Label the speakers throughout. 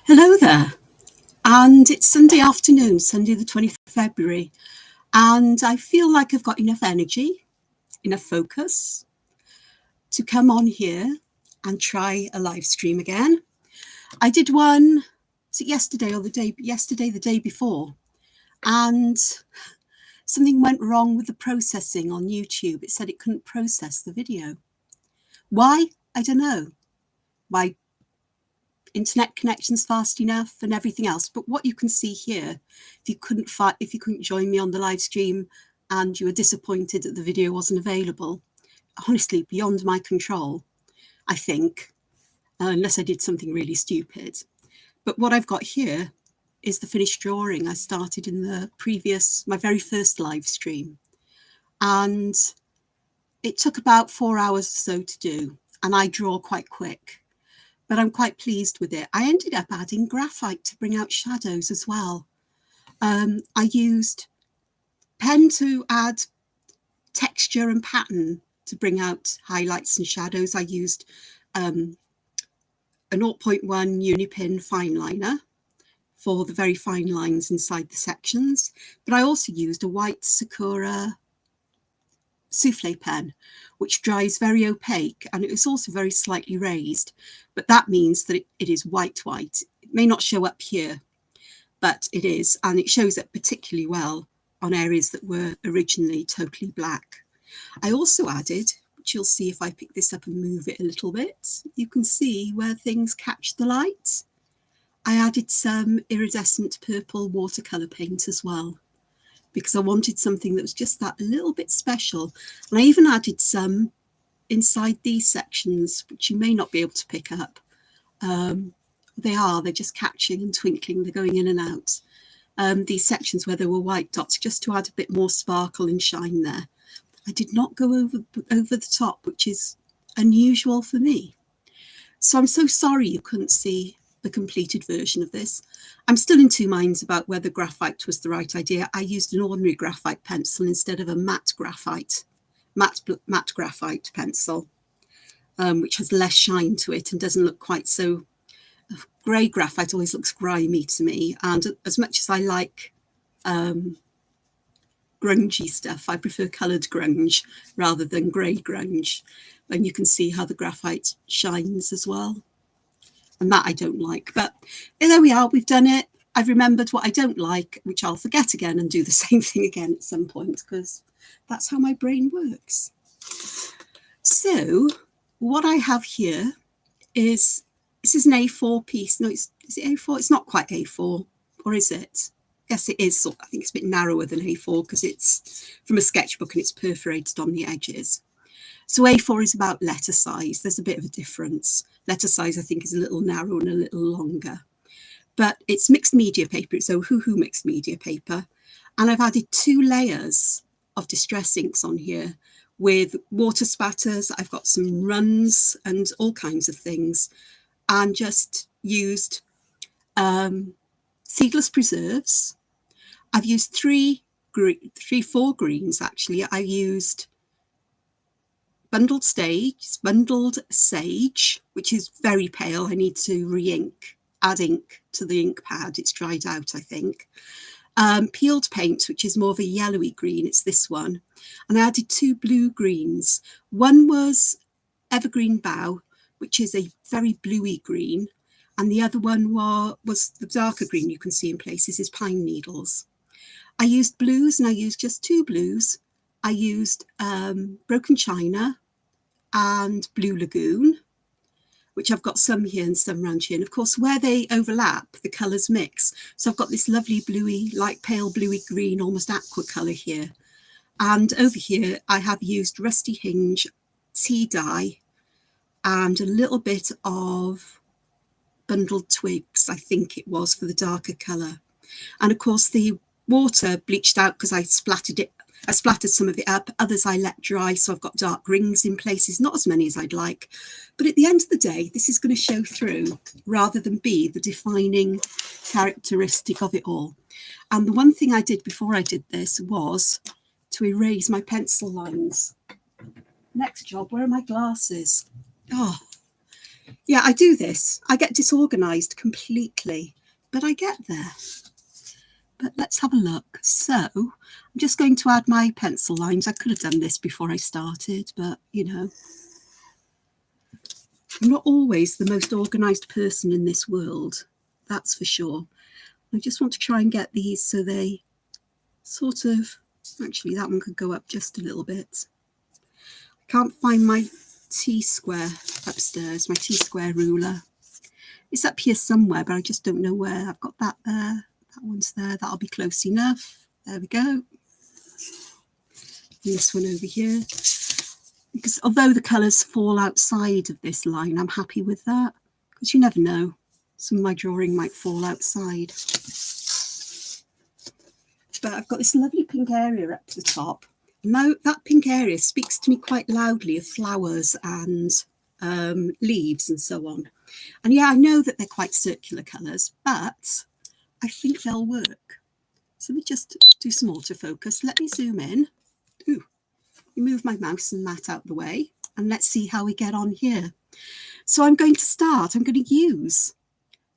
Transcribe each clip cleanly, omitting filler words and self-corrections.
Speaker 1: Hello there, and it's Sunday afternoon, Sunday the 20th of February, and I feel like I've got enough energy, enough focus to come on here and try a live stream again. I did one, was it yesterday or the day before, and something went wrong with the processing on YouTube. It said it couldn't process the video. Why? I don't know. My internet connections fast enough and everything else, but what you can see here, if you couldn't join me on the live stream and you were disappointed that the video wasn't available, honestly beyond my control, I think, unless I did something really stupid. But what I've got here is the finished drawing I started in my very first live stream, and it took about 4 hours or so to do, and I draw quite quick. But I'm quite pleased with it. I ended up adding graphite to bring out shadows as well. I used pen to add texture and pattern to bring out highlights and shadows. I used a 0.1 Unipin fine liner for the very fine lines inside the sections. But I also used a white Sakura souffle pen, which dries very opaque, and it is also very slightly raised, but that means that it is white. It may not show up here, but it is, and it shows up particularly well on areas that were originally totally black. I also added, which you'll see if I pick this up and move it a little bit, you can see where things catch the light. I added some iridescent purple watercolor paint as well, because I wanted something that was just that little bit special. And I even added some inside these sections, which you may not be able to pick up. They're just catching and twinkling, they're going in and out. These sections where there were white dots, just to add a bit more sparkle and shine there. I did not go over the top, which is unusual for me. So I'm so sorry you couldn't see the completed version of this. I'm still in two minds about whether graphite was the right idea. I used an ordinary graphite pencil instead of a matte graphite pencil, which has less shine to it and doesn't look quite so. Grey graphite always looks grimy to me, and as much as I like grungy stuff, I prefer coloured grunge rather than grey grunge. And you can see how the graphite shines as well. And that I don't like, but there we are, we've done it. I've remembered what I don't like, which I'll forget again and do the same thing again at some point, because that's how my brain works. So what I have here is, this is an A4 piece. No, is it A4? It's not quite A4, or is it? Yes, it is. I think it's a bit narrower than A4 because it's from a sketchbook and it's perforated on the edges. So A4 is about letter size. There's a bit of a difference. Letter size, I think, is a little narrower and a little longer. But it's mixed media paper. It's Ohuhu mixed media paper. And I've added 2 layers of distress inks on here with water spatters. I've got some runs and all kinds of things. And just used seedless preserves. I've used 4 greens, actually. I used bundled sage, which is very pale. I need to add ink to the ink pad. It's dried out, I think. Peeled paint, which is more of a yellowy green. It's this one. And I added 2 blue greens. One was evergreen bough, which is a very bluey green. And the other one was the darker green you can see in places is pine needles. I used blues, and I used just 2 blues. I used broken china and blue lagoon, which I've got some here and some around here. And of course, where they overlap, the colours mix. So I've got this lovely bluey, light pale bluey green, almost aqua colour here. And over here, I have used rusty hinge, tea dye, and a little bit of bundled twigs, I think it was, for the darker colour. And of course, the water bleached out because I splattered some of it up. Others I let dry, so I've got dark rings in places, not as many as I'd like. But at the end of the day, this is going to show through rather than be the defining characteristic of it all. And the one thing I did before I did this was to erase my pencil lines. Next job, where are my glasses? Oh, Yeah, I do this. I get disorganized completely, but I get there. But let's have a look. So I'm just going to add my pencil lines. I could have done this before I started, but you know, I'm not always the most organized person in this world. That's for sure. I just want to try and get these so they sort of, actually that one could go up just a little bit. I can't find my T-square upstairs, my T-square ruler. It's up here somewhere, but I just don't know where. I've got that there, that one's there, that'll be close enough. There we go. And this one over here. Because although the colours fall outside of this line, I'm happy with that, because you never know. Some of my drawing might fall outside. But I've got this lovely pink area up to the top. Now that pink area speaks to me quite loudly of flowers and leaves and so on. And yeah, I know that they're quite circular colours, but I think they'll work. So let me just do some autofocus. Let me zoom in. Ooh, move my mouse and that out the way. And let's see how we get on here. So I'm going to use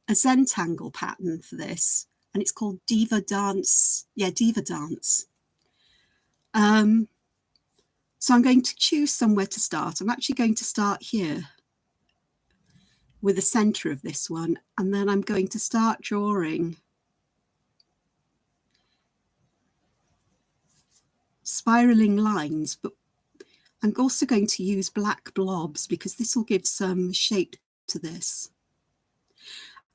Speaker 1: a Zentangle pattern for this. And it's called Diva Dance. Yeah, Diva Dance. So I'm going to choose somewhere to start. I'm actually going to start here with the center of this one, and then I'm going to start drawing spiraling lines, but I'm also going to use black blobs because this will give some shape to this.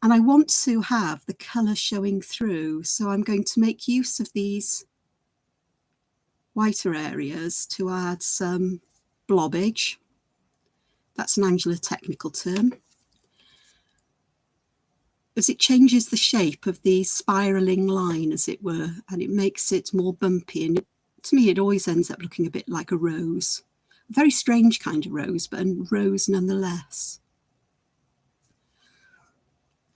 Speaker 1: And I want to have the color showing through, so I'm going to make use of these whiter areas to add some blobbage. That's an Angela technical term. As it changes the shape of the spiraling line, as it were, and it makes it more bumpy. And to me, it always ends up looking a bit like a rose. A very strange kind of rose, but a rose nonetheless.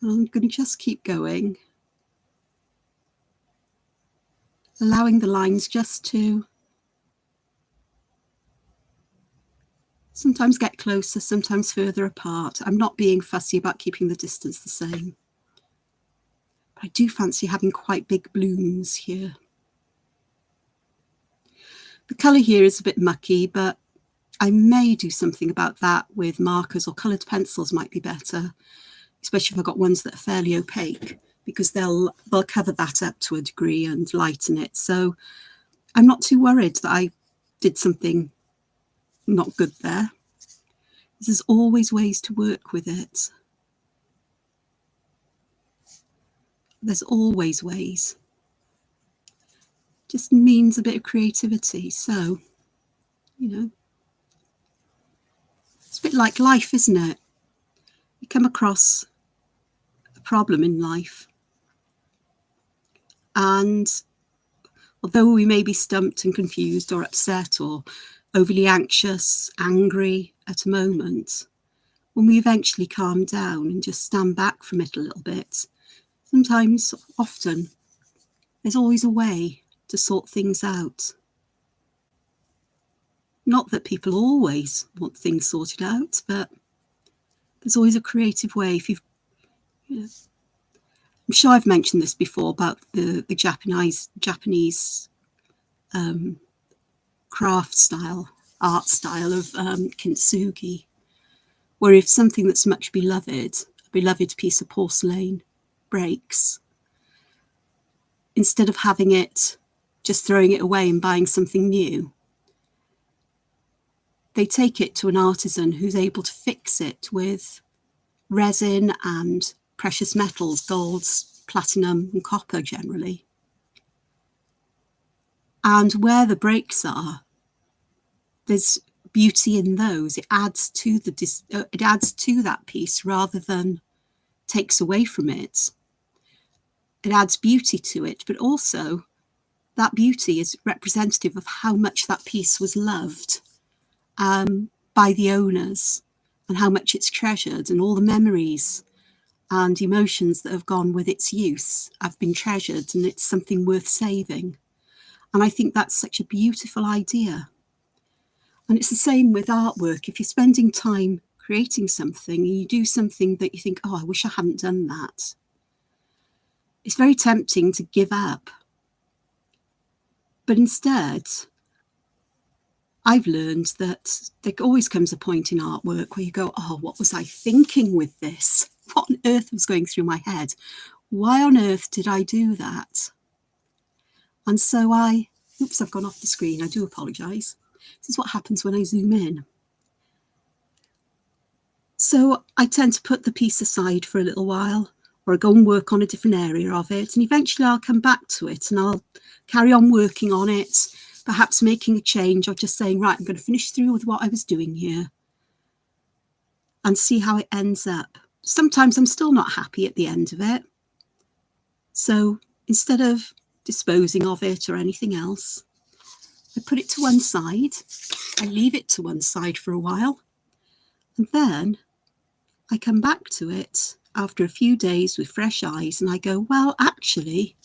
Speaker 1: And I'm going to just keep going, allowing the lines just to sometimes get closer, sometimes further apart. I'm not being fussy about keeping the distance the same. But I do fancy having quite big blooms here. The colour here is a bit mucky, but I may do something about that with markers, or coloured pencils might be better, especially if I've got ones that are fairly opaque, because they'll cover that up to a degree and lighten it. So I'm not too worried that I did something not good there. There's always ways to work with it. There's always ways. Just means a bit of creativity. So, you know, it's a bit like life, isn't it? You come across a problem in life, and although we may be stumped and confused or upset or overly anxious, angry at a moment, when we eventually calm down and just stand back from it a little bit, sometimes, often, there's always a way to sort things out. Not that people always want things sorted out, but there's always a creative way. If you've, you know, I'm sure I've mentioned this before about the Japanese craft style, art style of kintsugi, where if something that's much beloved, a beloved piece of porcelain, breaks, instead of having it, just throwing it away and buying something new, they take it to an artisan who's able to fix it with resin and precious metals, golds, platinum and copper generally. And where the breaks are, there's beauty in those. It adds to that piece rather than takes away from it. It adds beauty to it, but also that beauty is representative of how much that piece was loved by the owners, and how much it's treasured, and all the memories and emotions that have gone with its use have been treasured, and it's something worth saving. And I think that's such a beautiful idea. And it's the same with artwork. If you're spending time creating something and you do something that you think, oh, I wish I hadn't done that, it's very tempting to give up. But instead, I've learned that there always comes a point in artwork where you go, oh, what was I thinking with this? What on earth was going through my head? Why on earth did I do that? And so oops, I've gone off the screen. I do apologise. This is what happens when I zoom in. So I tend to put the piece aside for a little while, or I go and work on a different area of it. And eventually I'll come back to it and I'll carry on working on it, perhaps making a change or just saying, right, I'm going to finish through with what I was doing here and see how it ends up. Sometimes I'm still not happy at the end of it. So instead of disposing of it or anything else, I put it to one side. I leave it to one side for a while. And then I come back to it after a few days with fresh eyes and I go, well, actually,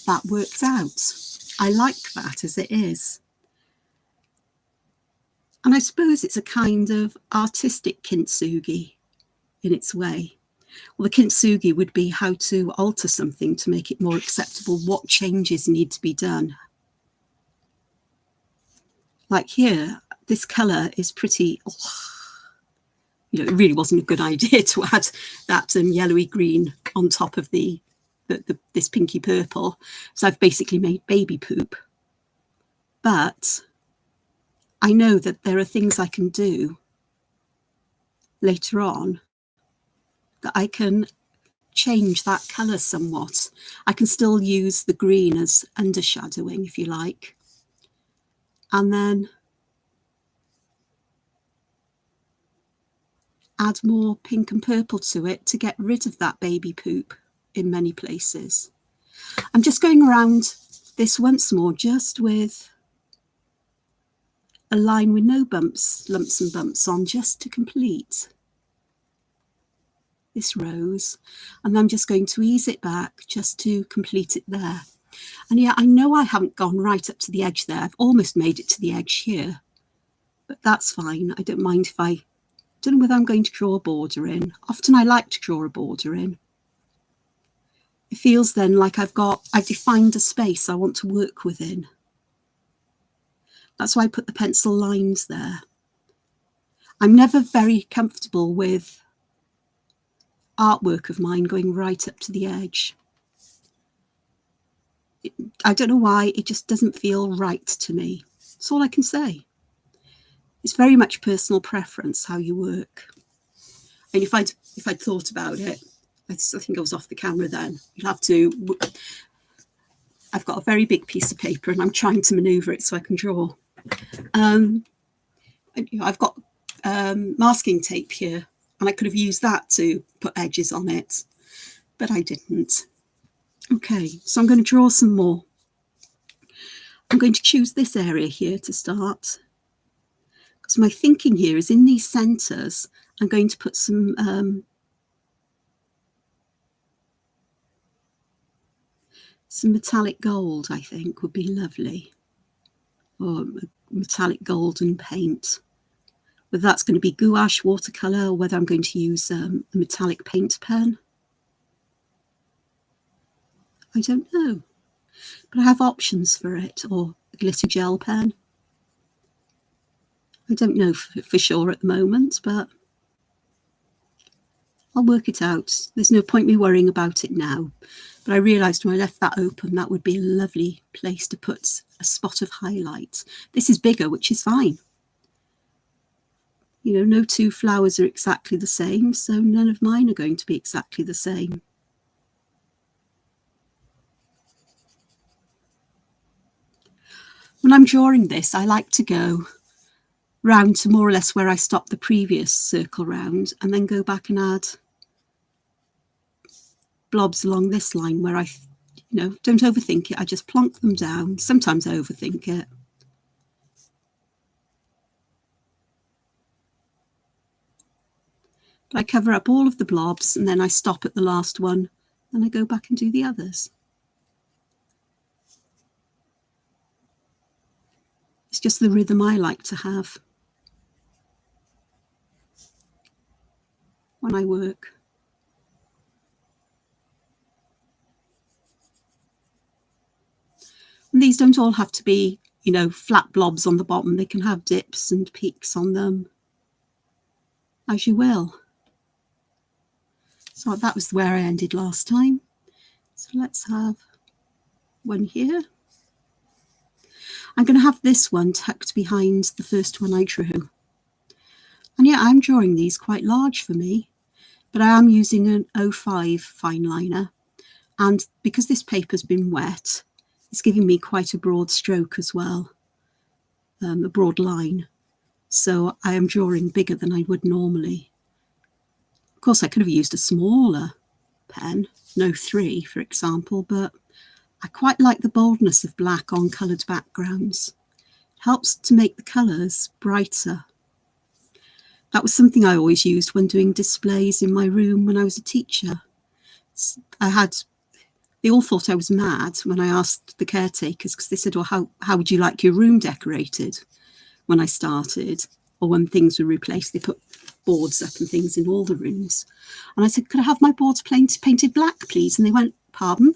Speaker 1: that worked out. I like that as it is. And I suppose it's a kind of artistic kintsugi in its way. Well, the kintsugi would be how to alter something to make it more acceptable, what changes need to be done. Like here, this colour is pretty, it really wasn't a good idea to add that yellowy green on top of this pinky purple. So I've basically made baby poop. But I know that there are things I can do later on that I can change that colour somewhat. I can still use the green as undershadowing, if you like. And then add more pink and purple to it to get rid of that baby poop in many places. I'm just going around this once more, just with a line with no bumps, lumps and bumps on, just to complete this rose. And I'm just going to ease it back just to complete it there. And yeah, I know I haven't gone right up to the edge there. I've almost made it to the edge here, but that's fine. I don't mind if I don't know whether I'm going to draw a border in. Often I like to draw a border in. It feels then like I've defined a space I want to work within. That's why I put the pencil lines there. I'm never very comfortable with artwork of mine going right up to the edge. I don't know why, it just doesn't feel right to me. That's all I can say. It's very much personal preference how you work. And if I'd thought about it, I think I was off the camera then. You'll have to. I've got a very big piece of paper and I'm trying to manoeuvre it so I can draw. I've got masking tape here and I could have used that to put edges on it, but I didn't. Okay, so I'm going to draw some more. I'm going to choose this area here to start, because my thinking here is in these centres, I'm going to put some metallic gold, I think would be lovely, or metallic golden paint. Whether that's going to be gouache watercolour or whether I'm going to use a metallic paint pen, I don't know. But I have options for it, or a glitter gel pen. I don't know for sure at the moment, but I'll work it out. There's no point me worrying about it now. But I realised when I left that open, that would be a lovely place to put a spot of highlight. This is bigger, which is fine. You know, no two flowers are exactly the same, so none of mine are going to be exactly the same. When I'm drawing this, I like to go round to more or less where I stopped the previous circle round and then go back and add blobs along this line where I, don't overthink it. I just plonk them down. Sometimes I overthink it. But I cover up all of the blobs and then I stop at the last one and I go back and do the others. It's just the rhythm I like to have. when I work. And these don't all have to be, you know, flat blobs on the bottom. They can have dips and peaks on them, as you will. So that was where I ended last time. So let's have one here. I'm going to have this one tucked behind the first one I drew. And yeah, I'm drawing these quite large for me, but I am using an 05 fine liner. And because this paper's been wet, it's giving me quite a broad stroke as well, a broad line. So I am drawing bigger than I would normally. Of course, I could have used a smaller pen, no 03, for example, but I quite like the boldness of black on coloured backgrounds. It helps to make the colours brighter. That was something I always used when doing displays in my room when I was a teacher. They all thought I was mad when I asked the caretakers, because they said, well, how would you like your room decorated when I started? Or when things were replaced, they put boards up and things in all the rooms. And I said, could I have my boards painted black, please? And they went, pardon?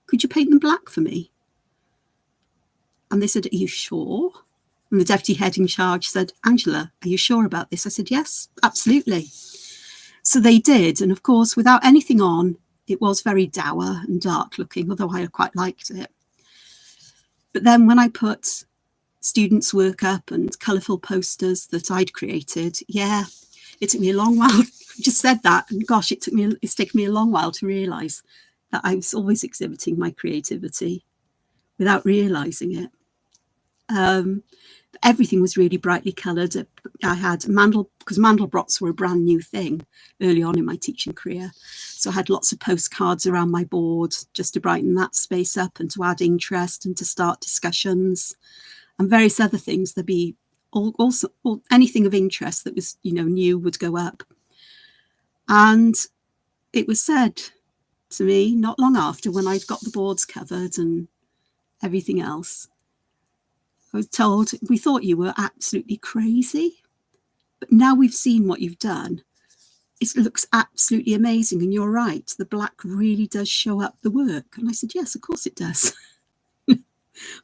Speaker 1: Could you paint them black for me? And they said, are you sure? And the deputy head in charge said, Angela, are you sure about this? I said, yes, absolutely. So they did. And of course, without anything on, it was very dour and dark looking, although I quite liked it. But then when I put students' work up and colourful posters that I'd created, yeah, it took me a long while. I just said that, and gosh, it's taken me a long while to realise that I was always exhibiting my creativity without realising it. Everything was really brightly coloured. I had because Mandelbrot's were a brand new thing early on in my teaching career. So I had lots of postcards around my board just to brighten that space up and to add interest and to start discussions and various other things. There'd be also anything of interest that was, you know, new would go up. And it was said to me not long after, when I'd got the boards covered and everything else, I was told, we thought you were absolutely crazy, but now we've seen what you've done. It looks absolutely amazing. And you're right, the black really does show up the work. And I said, yes, of course it does.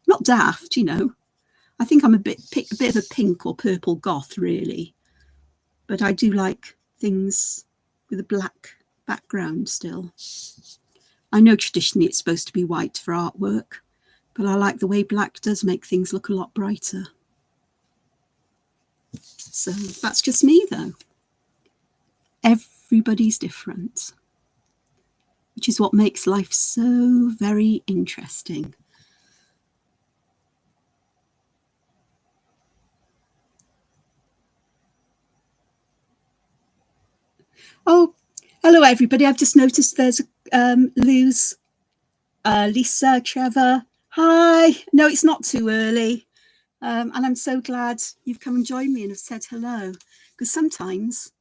Speaker 1: Not daft, you know. I think I'm a bit of a pink or purple goth, really. But I do like things with a black background still. I know traditionally it's supposed to be white for artwork, but I like the way black does make things look a lot brighter. So that's just me, though. Everybody's different, which is what makes life so very interesting. Oh, hello, everybody. I've just noticed there's Luz, Lisa, Trevor. Hi. No, it's not too early. And I'm so glad you've come and joined me and have said hello, because sometimes,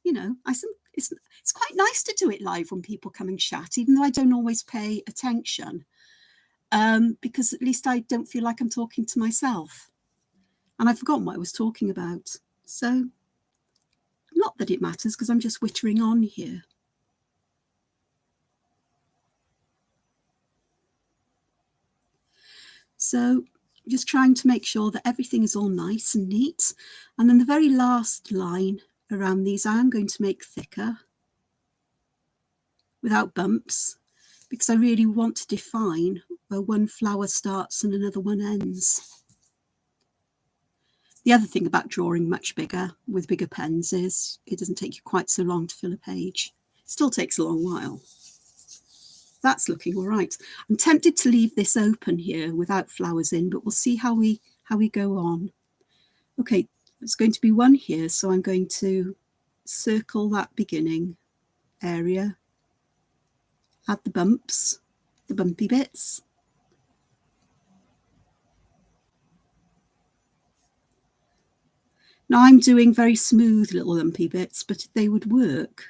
Speaker 1: you know, it's quite nice to do it live when people come and chat, even though I don't always pay attention, because at least I don't feel like I'm talking to myself. And I've forgotten what I was talking about. So not that it matters, because I'm just wittering on here. So just trying to make sure that everything is all nice and neat. And then the very last line around these, I am going to make thicker without bumps, because I really want to define where one flower starts and another one ends. The other thing about drawing much bigger with bigger pens is it doesn't take you quite so long to fill a page. It still takes a long while. That's looking all right. I'm tempted to leave this open here without flowers in, but we'll see how we go on. Okay, there's going to be one here, so I'm going to circle that beginning area, add the bumps, the bumpy bits. Now I'm doing very smooth little lumpy bits, but they would work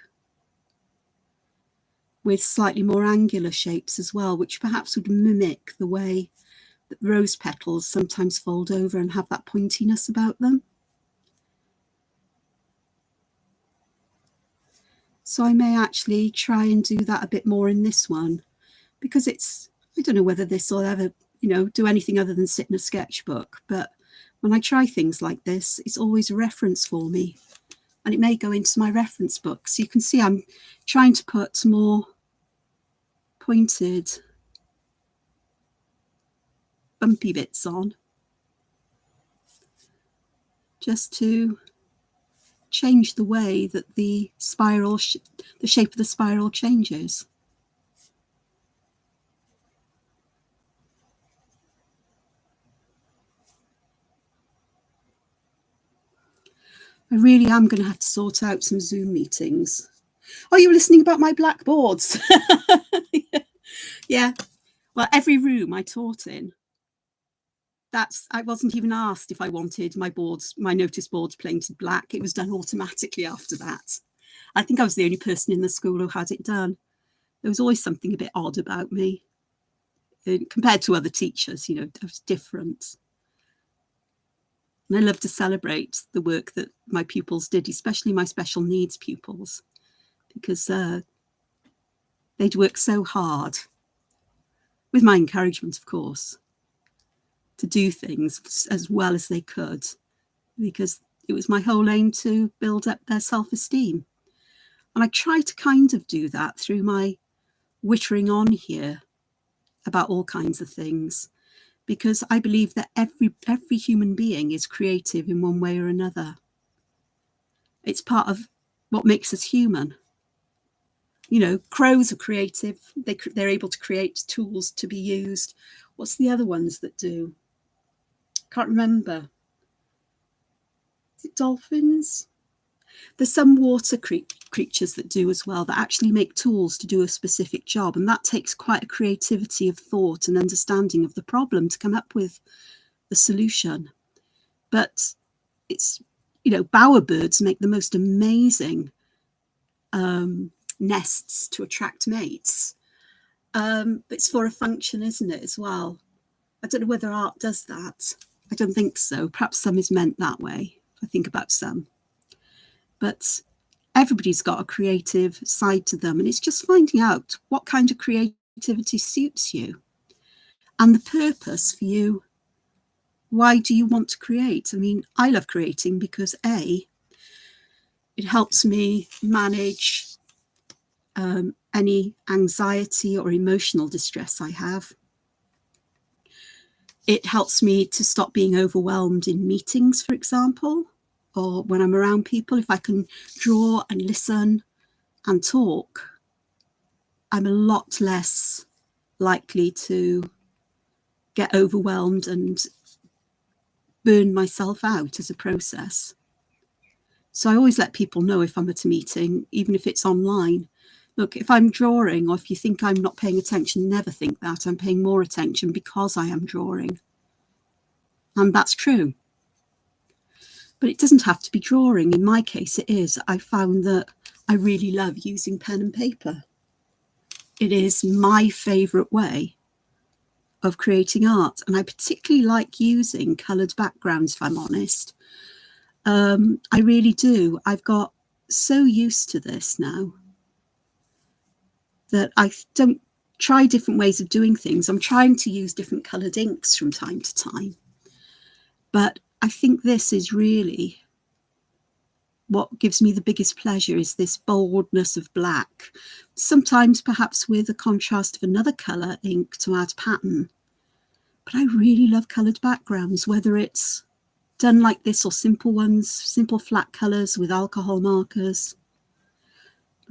Speaker 1: with slightly more angular shapes as well, which perhaps would mimic the way that rose petals sometimes fold over and have that pointiness about them. So I may actually try and do that a bit more in this one, because I don't know whether this will ever, do anything other than sit in a sketchbook. But when I try things like this, it's always a reference for me. And it may go into my reference book. So you can see I'm trying to put more pointed, bumpy bits on, just to change the way that the spiral, the shape of the spiral changes. I really am going to have to sort out some Zoom meetings. Oh, you were listening about my blackboards. Yeah. Well, every room I taught in, I wasn't even asked if I wanted my notice boards painted black. It was done automatically after that. I think I was the only person in the school who had it done. There was always something a bit odd about me. Compared to other teachers, I was different. And I love to celebrate the work that my pupils did, especially my special needs pupils, because they'd work so hard, with my encouragement, of course, to do things as well as they could, because it was my whole aim to build up their self-esteem. And I try to kind of do that through my wittering on here about all kinds of things, because I believe that every human being is creative in one way or another. It's part of what makes us human. Crows are creative. They're able to create tools to be used. What's the other ones that do? Can't remember. Is it dolphins? There's some water creatures that do as well, that actually make tools to do a specific job. And that takes quite a creativity of thought and understanding of the problem to come up with the solution. But it's, bowerbirds make the most amazing nests to attract mates. But it's for a function, isn't it, as well? I don't know whether art does that. I don't think so. Perhaps some is meant that way, if I think about some. But everybody's got a creative side to them, and it's just finding out what kind of creativity suits you and the purpose for you. Why do you want to create? I mean, I love creating because it helps me manage any anxiety or emotional distress I have. It helps me to stop being overwhelmed in meetings, for example, or when I'm around people. If I can draw and listen and talk, I'm a lot less likely to get overwhelmed and burn myself out as a process. So I always let people know if I'm at a meeting, even if it's online. Look, if I'm drawing, or if you think I'm not paying attention, never think that. I'm paying more attention because I am drawing. And that's true. But it doesn't have to be drawing. In my case, it is. I found that I really love using pen and paper. It is my favourite way of creating art. And I particularly like using coloured backgrounds, if I'm honest. I really do. I've got so used to this now that I don't try different ways of doing things. I'm trying to use different coloured inks from time to time. But I think this is really what gives me the biggest pleasure, is this boldness of black, sometimes perhaps with a contrast of another colour ink to add pattern. But I really love coloured backgrounds, whether it's done like this or simple ones, simple flat colours with alcohol markers.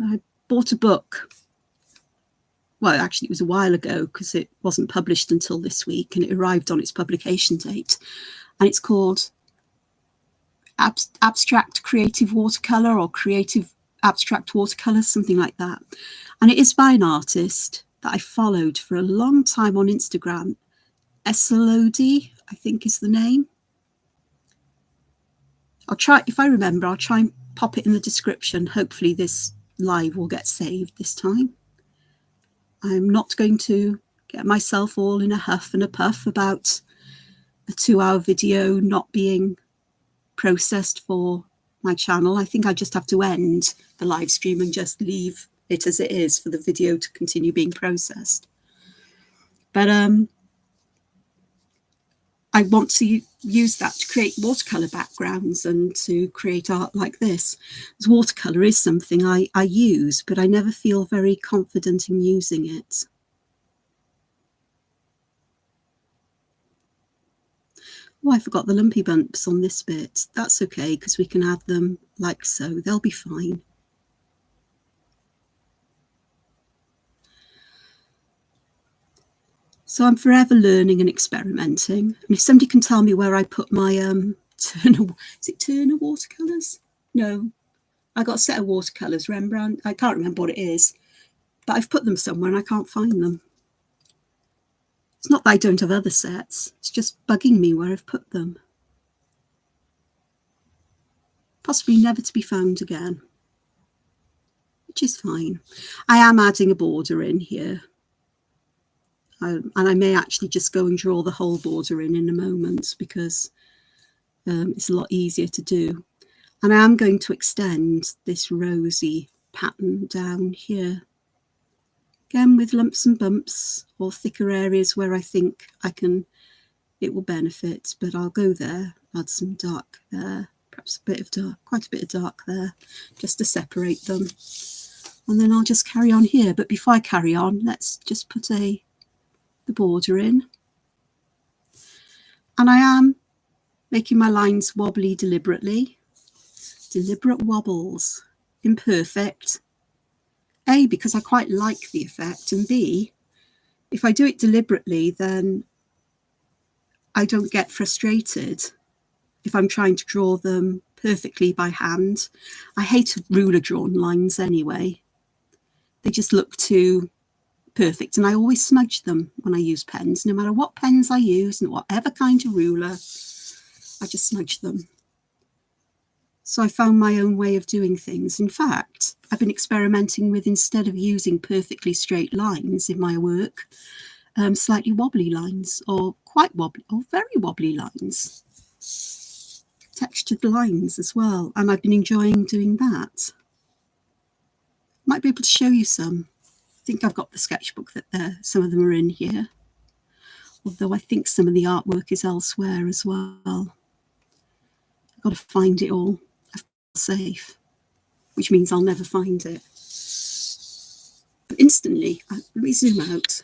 Speaker 1: I bought a book. Well, actually, it was a while ago because it wasn't published until this week, and it arrived on its publication date. And it's called Abstract Creative Watercolour, or Creative Abstract Watercolour, something like that. And it is by an artist that I followed for a long time on Instagram. Esolodi, I think is the name. I'll try, if I remember, I'll try and pop it in the description. Hopefully this live will get saved this time. I'm not going to get myself all in a huff and a puff about a 2-hour video not being processed for my channel. I think I just have to end the live stream and just leave it as it is for the video to continue being processed. But I want to use that to create watercolour backgrounds and to create art like this. Because watercolour is something I use, but I never feel very confident in using it. Oh, I forgot the lumpy bumps on this bit. That's okay, because we can add them like so. They'll be fine. So I'm forever learning and experimenting. And if somebody can tell me where I put my Turner, is it Turner watercolours? No, I got a set of watercolours, Rembrandt. I can't remember what it is, but I've put them somewhere and I can't find them. It's not that I don't have other sets. It's just bugging me where I've put them. Possibly never to be found again, which is fine. I am adding a border in here. And I may actually just go and draw the whole border in a moment, because it's a lot easier to do. And I am going to extend this rosy pattern down here. Again, with lumps and bumps or thicker areas where I think it will benefit, but I'll go there, add some dark there, perhaps a bit of dark, quite a bit of dark there, just to separate them. And then I'll just carry on here. But before I carry on, let's just put the border in. And I am making my lines wobbly deliberately. Deliberate wobbles, imperfect. A, because I quite like the effect, and B, if I do it deliberately, then I don't get frustrated if I'm trying to draw them perfectly by hand. I hate ruler drawn lines anyway. They just look too perfect, and I always smudge them when I use pens. No matter what pens I use and whatever kind of ruler, I just smudge them. So I found my own way of doing things. In fact, I've been experimenting with, instead of using perfectly straight lines in my work, slightly wobbly lines, or quite wobbly, or very wobbly lines. Textured lines as well. And I've been enjoying doing that. Might be able to show you some. I think I've got the sketchbook that some of them are in here. Although I think some of the artwork is elsewhere as well. I've got to find it all. Safe, which means I'll never find it. But instantly, let me zoom out.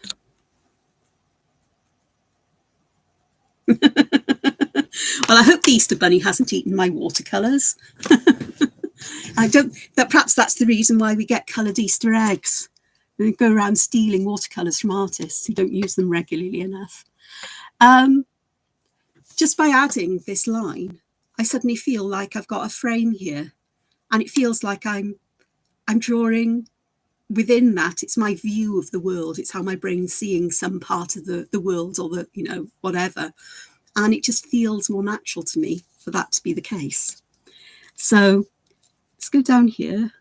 Speaker 1: Well, I hope the Easter Bunny hasn't eaten my watercolours. Perhaps that's the reason why we get coloured Easter eggs. They go around stealing watercolours from artists who don't use them regularly enough. Just by adding this line, I suddenly feel like I've got a frame here, and it feels like I'm drawing within that. It's my view of the world. It's how my brain's seeing some part of the world, or the, whatever. And it just feels more natural to me for that to be the case. So let's go down here.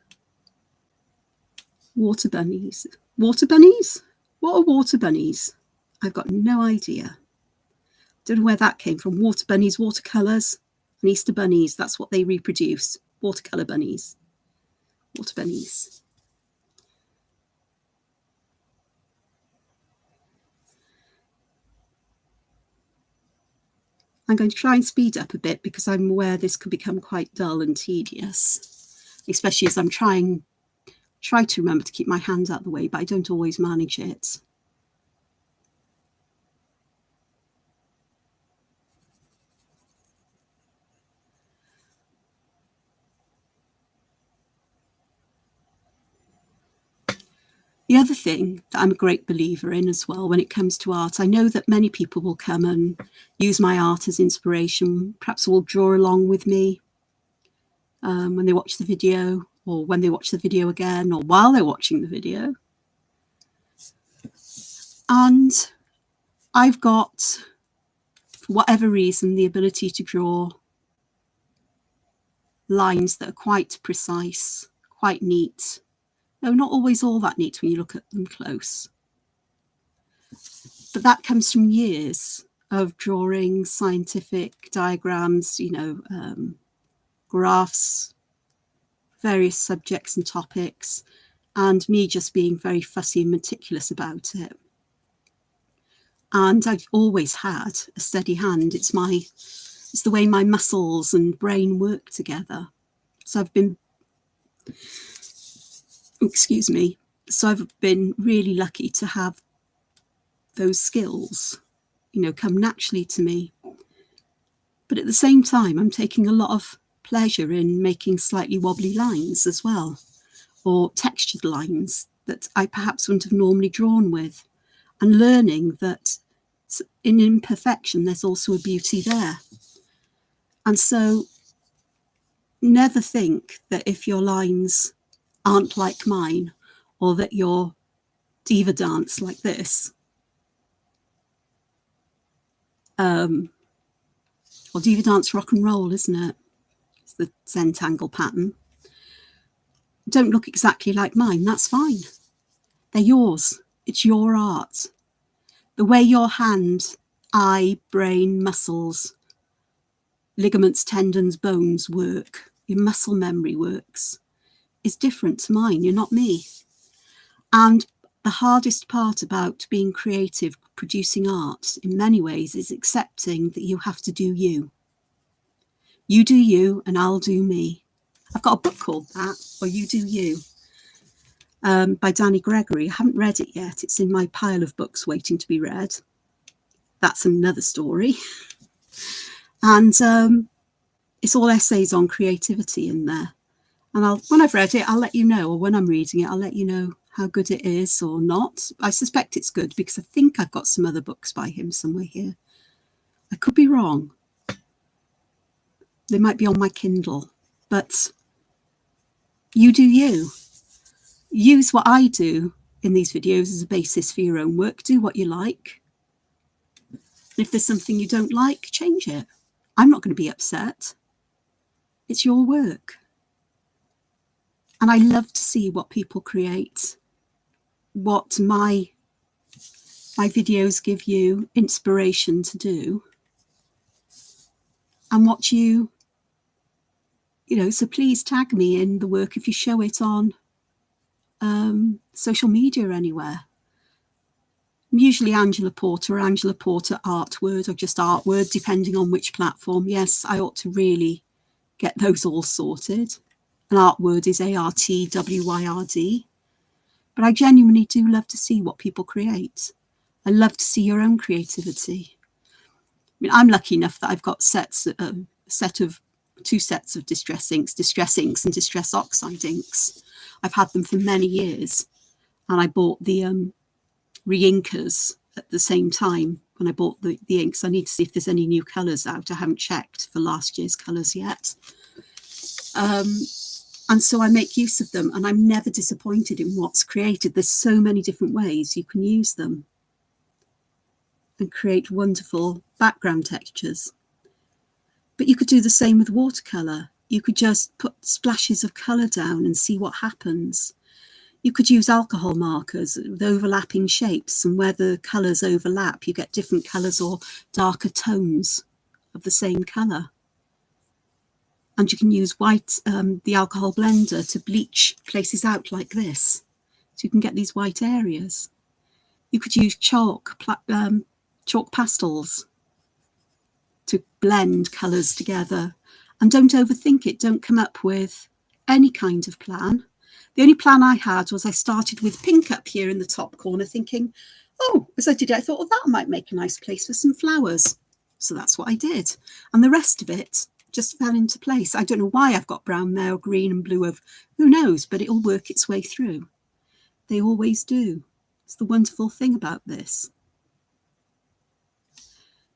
Speaker 1: Water bunnies. Water bunnies? What are water bunnies? I've got no idea. Don't know where that came from. Water bunnies, watercolours, and Easter bunnies. That's what they reproduce. Watercolour bunnies. Water bunnies. I'm going to try and speed up a bit, because I'm aware this could become quite dull and tedious, especially as I'm try to remember to keep my hands out of the way, but I don't always manage it. The other thing that I'm a great believer in as well when it comes to art, I know that many people will come and use my art as inspiration, perhaps will draw along with me when they watch the video, or when they watch the video again, or while they're watching the video. And I've got, for whatever reason, the ability to draw lines that are quite precise, quite neat. No, not always all that neat when you look at them close. But that comes from years of drawing scientific diagrams, graphs, various subjects and topics, and me just being very fussy and meticulous about it. And I've always had a steady hand. It's the way my muscles and brain work together. So I've been really lucky to have those skills, come naturally to me. But at the same time, I'm taking a lot of pleasure in making slightly wobbly lines as well, or textured lines that I perhaps wouldn't have normally drawn with, and learning that in imperfection, there's also a beauty there. And so never think that if your lines aren't like mine, or that your diva dance like this, or diva dance rock and roll, isn't it? It's the entangled pattern. Don't look exactly like mine. That's fine. They're yours. It's your art. The way your hand, eye, brain, muscles, ligaments, tendons, bones work, your muscle memory works, is different to mine. You're not me. And the hardest part about being creative, producing art, in many ways, is accepting that you have to do you. You do you, and I'll do me. I've got a book called that, or You Do You, by Danny Gregory. I haven't read it yet. It's in my pile of books waiting to be read. That's another story. And it's all essays on creativity in there. And when I've read it, I'll let you know, or when I'm reading it, I'll let you know how good it is or not. I suspect it's good because I think I've got some other books by him somewhere here. I could be wrong. They might be on my Kindle, but you do you. Use what I do in these videos as a basis for your own work. Do what you like. And if there's something you don't like, change it. I'm not going to be upset. It's your work. And I love to see what people create, what my videos give you inspiration to do, and what so please tag me in the work if you show it on social media anywhere. I'm usually Angela Porter Artword, or just Artword, depending on which platform. Yes, I ought to really get those all sorted. An Artword is ARTWYRD. But I genuinely do love to see what people create. I love to see your own creativity. I mean, I'm lucky enough that I've got two sets of distress inks and distress oxide inks. I've had them for many years, and I bought the re-inkers at the same time when I bought the inks. I need to see if there's any new colours out. I haven't checked for last year's colours yet. And so I make use of them, and I'm never disappointed in what's created. There's so many different ways you can use them and create wonderful background textures. But you could do the same with watercolour. You could just put splashes of colour down and see what happens. You could use alcohol markers with overlapping shapes, and where the colours overlap, you get different colours or darker tones of the same colour. And you can use the alcohol blender to bleach places out like this. So you can get these white areas. You could use chalk pastels to blend colours together. And don't overthink it. Don't come up with any kind of plan. The only plan I had was I started with pink up here in the top corner, thinking, oh, as I did it, I thought, well, that might make a nice place for some flowers. So that's what I did. And the rest of it just fell into place. I don't know why I've got brown there, or green and blue, who knows, but it'll work its way through. They always do. It's the wonderful thing about this.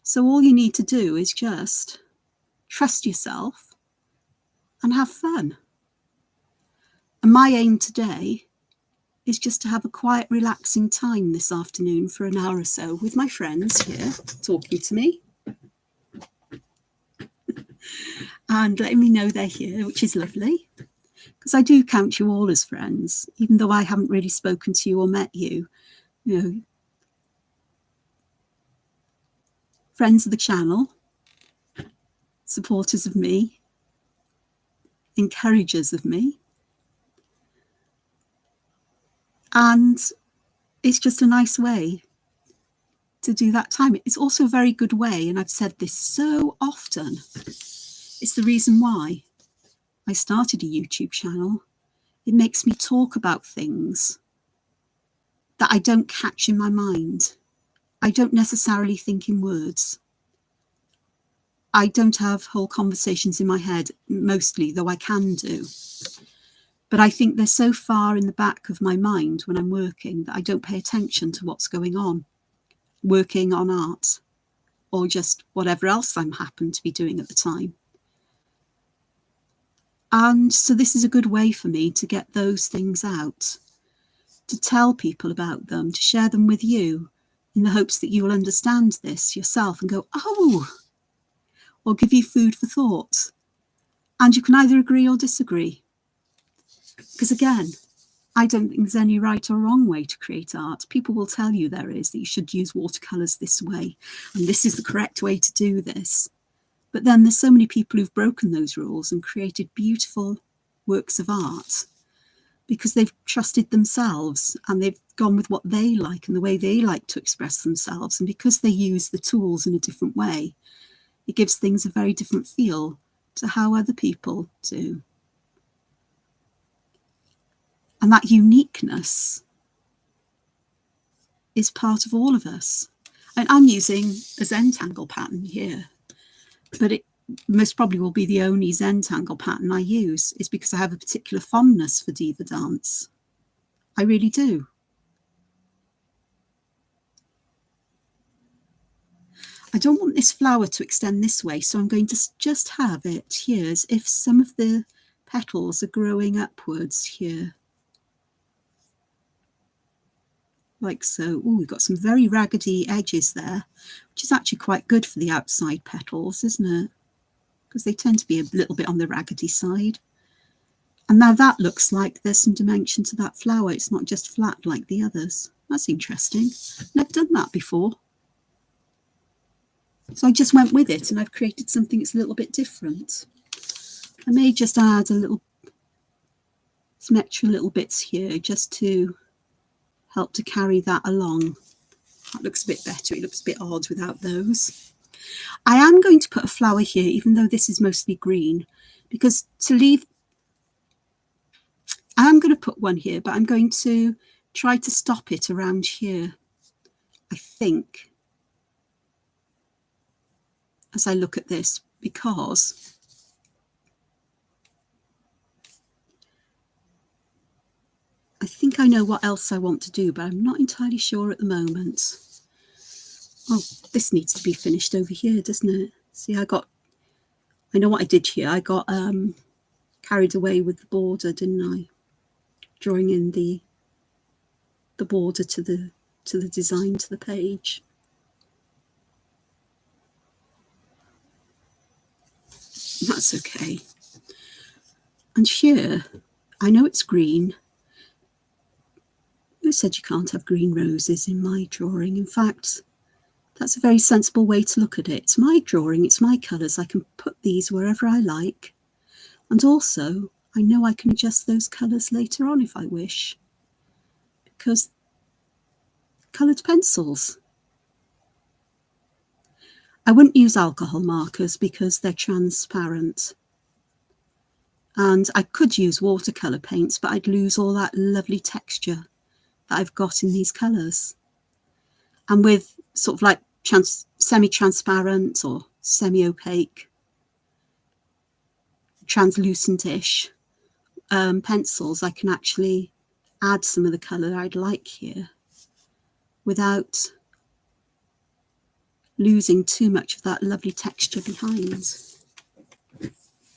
Speaker 1: So all you need to do is just trust yourself and have fun. And my aim today is just to have a quiet, relaxing time this afternoon for an hour or so with my friends here talking to me and letting me know they're here, which is lovely, because I do count you all as friends, even though I haven't really spoken to you or met you. Friends of the channel, supporters of me, encourages of me. And it's just a nice way to do that time. It's also a very good way, and I've said this so often, it's the reason why I started a YouTube channel. It makes me talk about things that I don't catch in my mind. I don't necessarily think in words. I don't have whole conversations in my head, mostly, though I can do. But I think they're so far in the back of my mind when I'm working that I don't pay attention to what's going on, working on art, or just whatever else I'm happen to be doing at the time. And so this is a good way for me to get those things out, to tell people about them, to share them with you, in the hopes that you will understand this yourself and go, oh, or give you food for thought. And you can either agree or disagree. Because again, I don't think there's any right or wrong way to create art. People will tell you there is, that you should use watercolours this way, and this is the correct way to do this. But then there's so many people who've broken those rules and created beautiful works of art because they've trusted themselves and they've gone with what they like and the way they like to express themselves. And because they use the tools in a different way, it gives things a very different feel to how other people do. And that uniqueness is part of all of us. And I'm using a Zentangle pattern here, but it most probably will be the only Zentangle pattern I use. Is because I have a particular fondness for diva dance. I really do. I don't want this flower to extend this way, so I'm going to just have it here as if some of the petals are growing upwards here. Like so. Oh, we've got some very raggedy edges there, which is actually quite good for the outside petals, isn't it? Because they tend to be a little bit on the raggedy side. And now that looks like there's some dimension to that flower. It's not just flat like the others. That's interesting. Never done that before. So I just went with it and I've created something that's a little bit different. I may just add some extra little bits here just to help to carry that along. That looks a bit better. It looks a bit odd without those. I am going to put a flower here, even though this is mostly green, because I am going to put one here, but I'm going to try to stop it around here, I think, as I look at this, because I think I know what else I want to do, but I'm not entirely sure at the moment. Oh, this needs to be finished over here, doesn't it? See, I know what I did here. I got carried away with the border, didn't I? Drawing in the border to the design, to the page. That's okay. And here, I know it's green. Who said you can't have green roses in my drawing? In fact, that's a very sensible way to look at it. It's my drawing, it's my colours. I can put these wherever I like. And also, I know I can adjust those colours later on if I wish. Because coloured pencils. I wouldn't use alcohol markers because they're transparent. And I could use watercolour paints, but I'd lose all that lovely texture that I've got in these colours. And with sort of like semi-transparent or semi-opaque, translucent-ish pencils, I can actually add some of the colour I'd like here without losing too much of that lovely texture behind.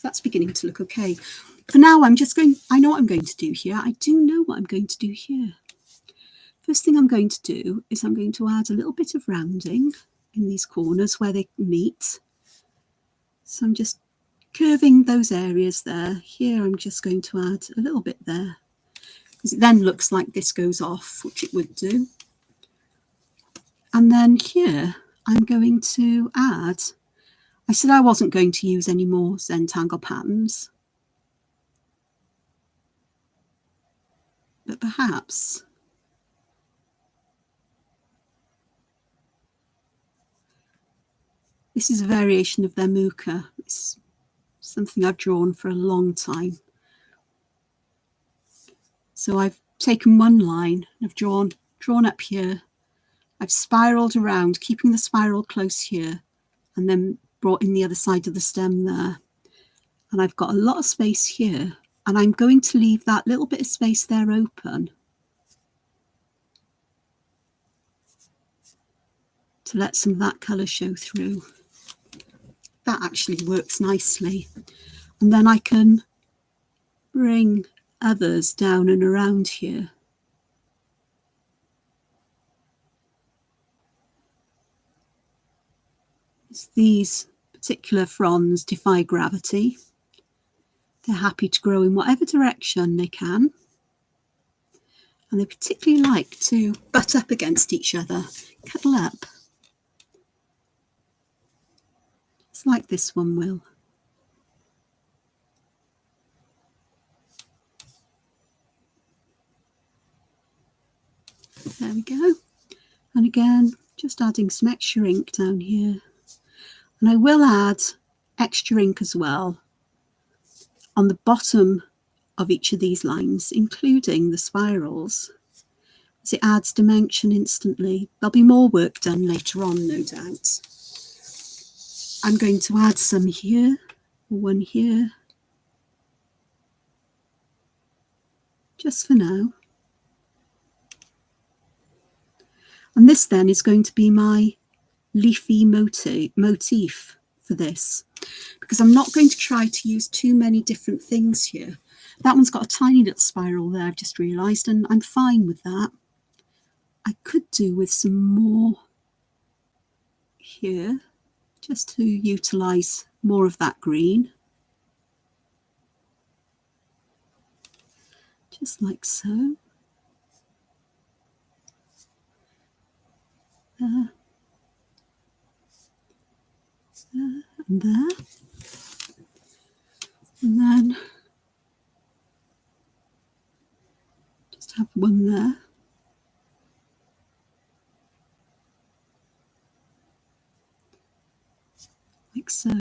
Speaker 1: That's beginning to look okay. For now, I know what I'm going to do here. I do know what I'm going to do here. First thing I'm going to do is I'm going to add a little bit of rounding in these corners where they meet. So I'm just curving those areas there. Here I'm just going to add a little bit there, because it then looks like this goes off, which it would do. And then here I'm going to add, I said I wasn't going to use any more Zentangle patterns. perhaps this is a variation of their muka. It's something I've drawn for a long time. So I've taken one line, I've drawn up here, I've spiraled around, keeping the spiral close here, and then brought in the other side of the stem there. And I've got a lot of space here, and I'm going to leave that little bit of space there open to let some of that colour show through. That actually works nicely. And then I can bring others down and around here. These particular fronds defy gravity. They're happy to grow in whatever direction they can. And they particularly like to butt up against each other, cuddle up. It's like this one will. There we go. And again, just adding some extra ink down here. And I will add extra ink as well on the bottom of each of these lines, including the spirals, as it adds dimension instantly. There'll be more work done later on, no doubt. I'm going to add some here, one here, just for now. And this then is going to be my leafy motif for this, because I'm not going to try to use too many different things here. That one's got a tiny little spiral there, I've just realised, and I'm fine with that. I could do with some more here, just to utilise more of that green. Just like so. There. There and there. And then just have one there. Like so.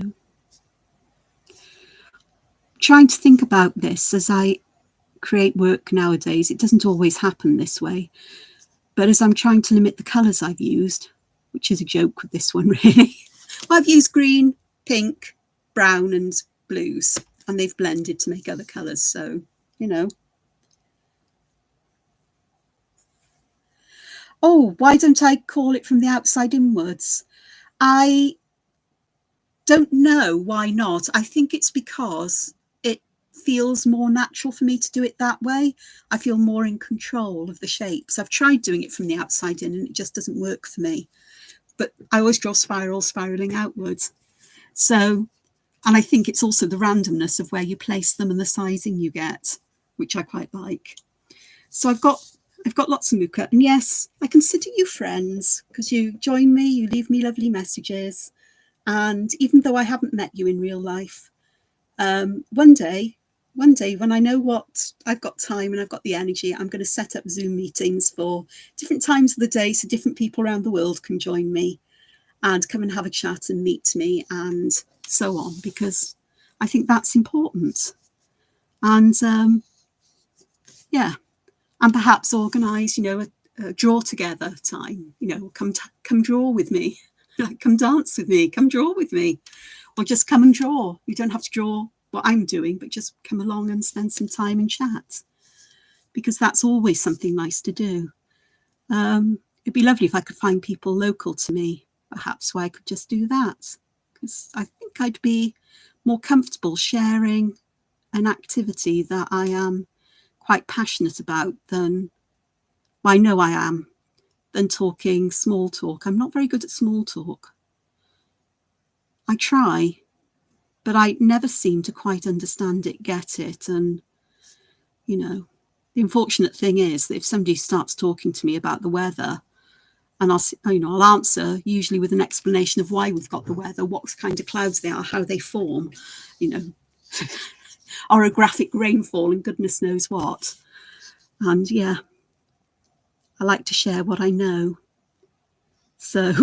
Speaker 1: Trying to think about this as I create work nowadays. It doesn't always happen this way, but as I'm trying to limit the colours I've used, which is a joke with this one really. Well, I've used green, pink, brown and blues, and they've blended to make other colours, so you know. Oh, why don't I call it from the outside inwards? I don't know why not. I think it's because it feels more natural for me to do it that way. I feel more in control of the shapes. I've tried doing it from the outside in and it just doesn't work for me. But I always draw spirals spiraling outwards. So, and I think it's also the randomness of where you place them and the sizing you get, which I quite like. So I've got lots of muka, and yes, I consider you friends because you join me, you leave me lovely messages. And even though I haven't met you in real life, one day when I know what I've got time and I've got the energy, I'm going to set up Zoom meetings for different times of the day so different people around the world can join me and come and have a chat and meet me and so on, because I think that's important. And yeah, and perhaps organise, you know, a draw together time, you know, come draw with me. Come dance with me, come draw with me, or just come and draw. You don't have to draw what I'm doing, but just come along and spend some time and chat, because that's always something nice to do. It'd be lovely if I could find people local to me, perhaps, where I could just do that, because I think I'd be more comfortable sharing an activity that I am quite passionate about than, well, I know I am, than talking small talk. I'm not very good at small talk. I try, but I never seem to quite understand it, get it. And, you know, the unfortunate thing is that if somebody starts talking to me about the weather, and I'll answer usually with an explanation of why we've got the weather, what kind of clouds they are, how they form, you know, orographic rainfall and goodness knows what. And yeah, I like to share what I know. So,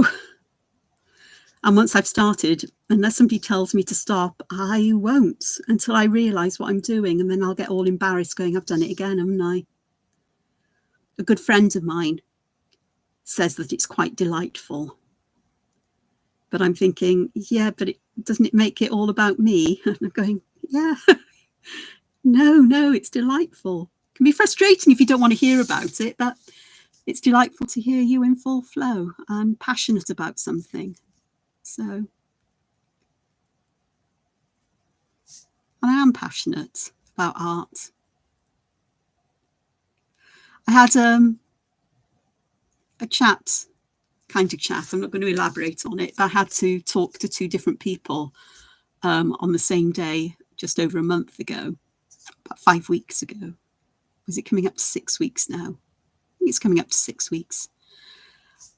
Speaker 1: and once I've started, unless somebody tells me to stop, I won't until I realise what I'm doing. And then I'll get all embarrassed going, I've done it again, haven't I? A good friend of mine says that it's quite delightful. But I'm thinking, yeah, but doesn't it make it all about me? And I'm going, yeah, no, it's delightful. It can be frustrating if you don't want to hear about it, but it's delightful to hear you in full flow and passionate about something. So, and I am passionate about art. I had a chat, kind of chat. I'm not going to elaborate on it, but I had to talk to two different people on the same day just over a month ago, about 5 weeks ago. Was it coming up to 6 weeks now? I think it's coming up to 6 weeks.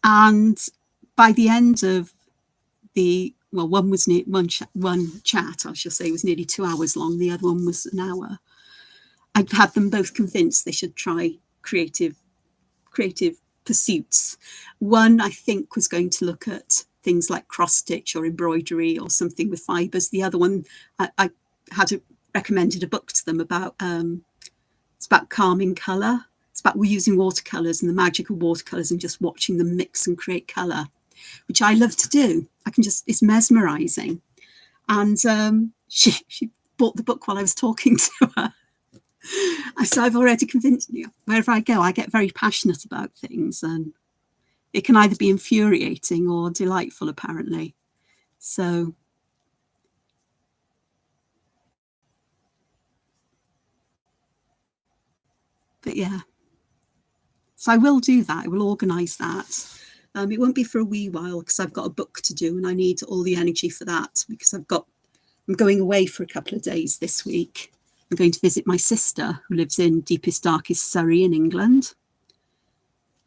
Speaker 1: And by the end of one was one chat, I shall say, was nearly 2 hours long. The other one was an hour. I'd had them both convinced they should try creative pursuits. One, I think, was going to look at things like cross stitch or embroidery or something with fibres. The other one, I had recommended a book to them about. It's about calming colour. It's about using watercolours and the magic of watercolours and just watching them mix and create colour, which I love to do. It's mesmerising. And she bought the book while I was talking to her. So I've already convinced you. Wherever I go, I get very passionate about things, and it can either be infuriating or delightful, apparently. So, but yeah. So I will do that. I will organise that. It won't be for a wee while because I've got a book to do and I need all the energy for that because I'm going away for a couple of days this week. I'm going to visit my sister who lives in deepest, darkest Surrey in England.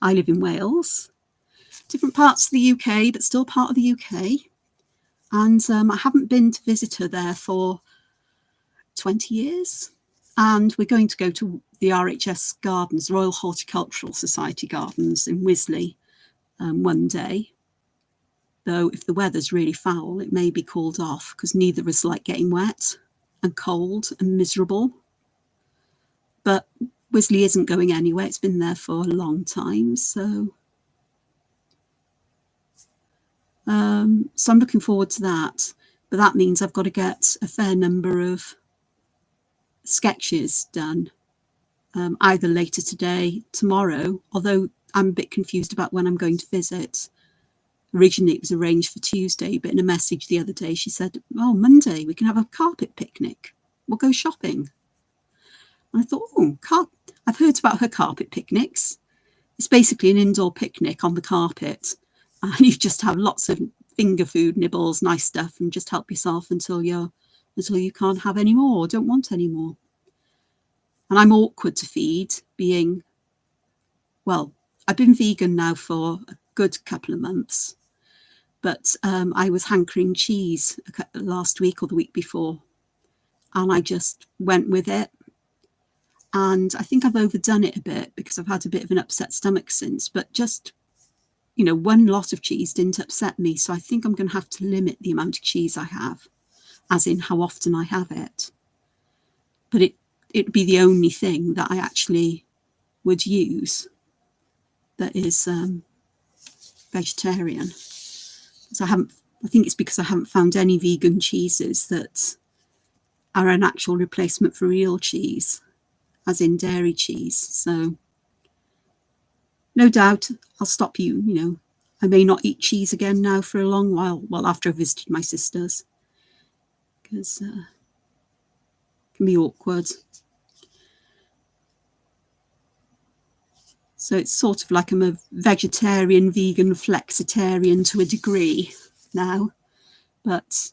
Speaker 1: I live in Wales, different parts of the UK, but still part of the UK. And I haven't been to visit her there for 20 years. And we're going to go to the RHS Gardens, Royal Horticultural Society Gardens in Wisley one day. Though if the weather's really foul, it may be called off because neither of us like getting wet and cold and miserable. But Wisley isn't going anywhere. It's been there for a long time. So I'm looking forward to that. But that means I've got to get a fair number of sketches done, either later today, tomorrow, although I'm a bit confused about when I'm going to visit. Originally, it was arranged for Tuesday, but in a message the other day, she said, oh, Monday, we can have a carpet picnic. We'll go shopping. And I thought, I've heard about her carpet picnics. It's basically an indoor picnic on the carpet. And you just have lots of finger food, nibbles, nice stuff, and just help yourself until you can't have any more or don't want any more. And I'm awkward to feed, I've been vegan now for a good couple of months. But I was hankering cheese last week or the week before, and I just went with it. And I think I've overdone it a bit because I've had a bit of an upset stomach since, but just, one lot of cheese didn't upset me. So I think I'm going to have to limit the amount of cheese I have, as in how often I have it. But it'd be the only thing that I actually would use that is vegetarian. So I think it's because I haven't found any vegan cheeses that are an actual replacement for real cheese, as in dairy cheese. So no doubt I'll stop you. I may not eat cheese again now for a long while, after I've visited my sisters, because it can be awkward. So it's sort of like I'm a vegetarian, vegan, flexitarian to a degree now, but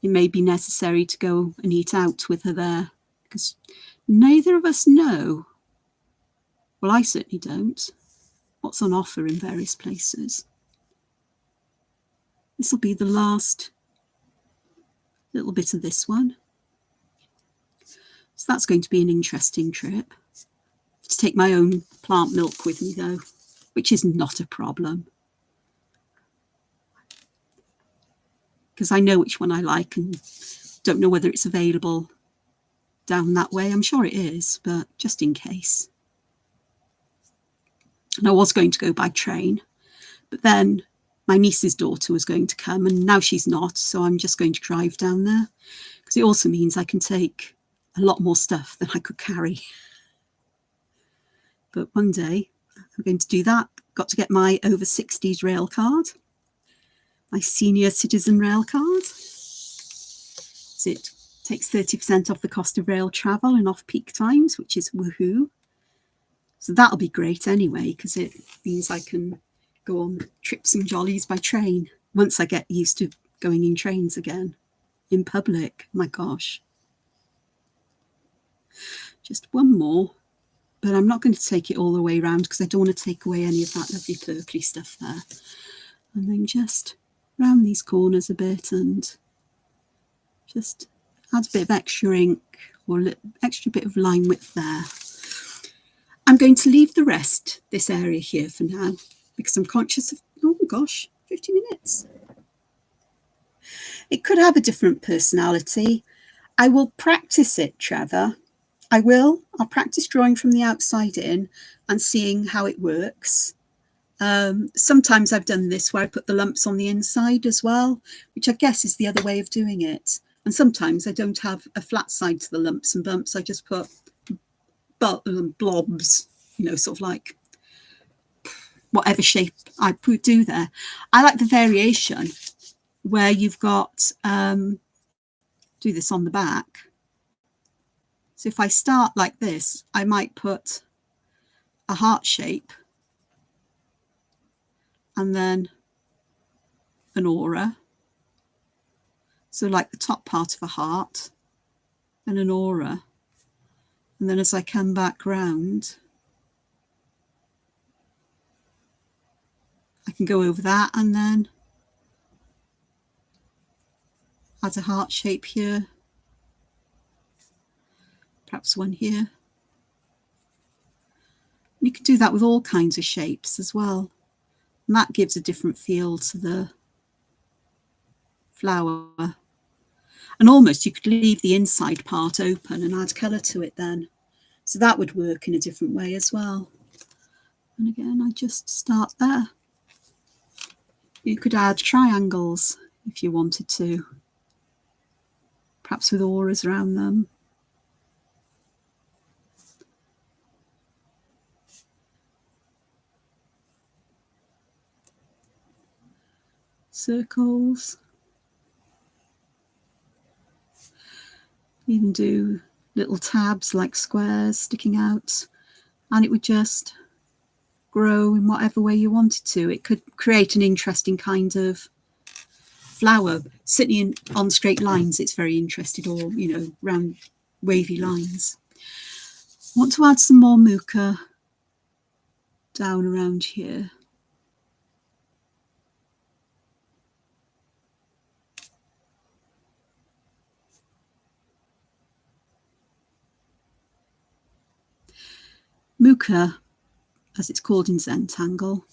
Speaker 1: it may be necessary to go and eat out with her there because neither of us know, well, I certainly don't, what's on offer in various places. This will be the last little bit of this one. So that's going to be an interesting trip. To take my own plant milk with me though, which is not a problem. Because I know which one I like and don't know whether it's available down that way. I'm sure it is, but just in case. And I was going to go by train, but then my niece's daughter was going to come and now she's not, so I'm just going to drive down there, because it also means I can take a lot more stuff than I could carry. But one day I'm going to do that. Got to get my over 60s rail card, my senior citizen rail card. It takes 30% off the cost of rail travel and off-peak times, which is woohoo. So that'll be great anyway, because it means I can go on trips and jollies by train once I get used to going in trains again in public. My gosh. Just one more, but I'm not going to take it all the way around because I don't want to take away any of that lovely purpley stuff there. And then just round these corners a bit and just add a bit of extra ink or extra bit of line width there. I'm going to leave the rest, this area here for now, because I'm conscious of, oh gosh, 50 minutes. It could have a different personality. I will practice it, Trevor. I will. I'll practice drawing from the outside in and seeing how it works. Sometimes I've done this where I put the lumps on the inside as well, which I guess is the other way of doing it. And sometimes I don't have a flat side to the lumps and bumps. I just put blobs, you know, sort of like whatever shape I do there. I like the variation where you've got, do this on the back. So if I start like this, I might put a heart shape and then an aura. So like the top part of a heart and an aura. And then as I come back round, I can go over that and then add a heart shape here, perhaps one here. You can do that with all kinds of shapes as well. And that gives a different feel to the flower. And almost you could leave the inside part open and add colour to it then. So that would work in a different way as well. And again, I just start there. You could add triangles if you wanted to, perhaps with auras around them. Circles. Even do little tabs like squares sticking out, and it would just grow in whatever way you wanted to. It could create an interesting kind of flower. Sitting on straight lines, it's very interesting, or, you know, round wavy lines. I want to add some more muka down around here. Muka, as it's called in Zentangle,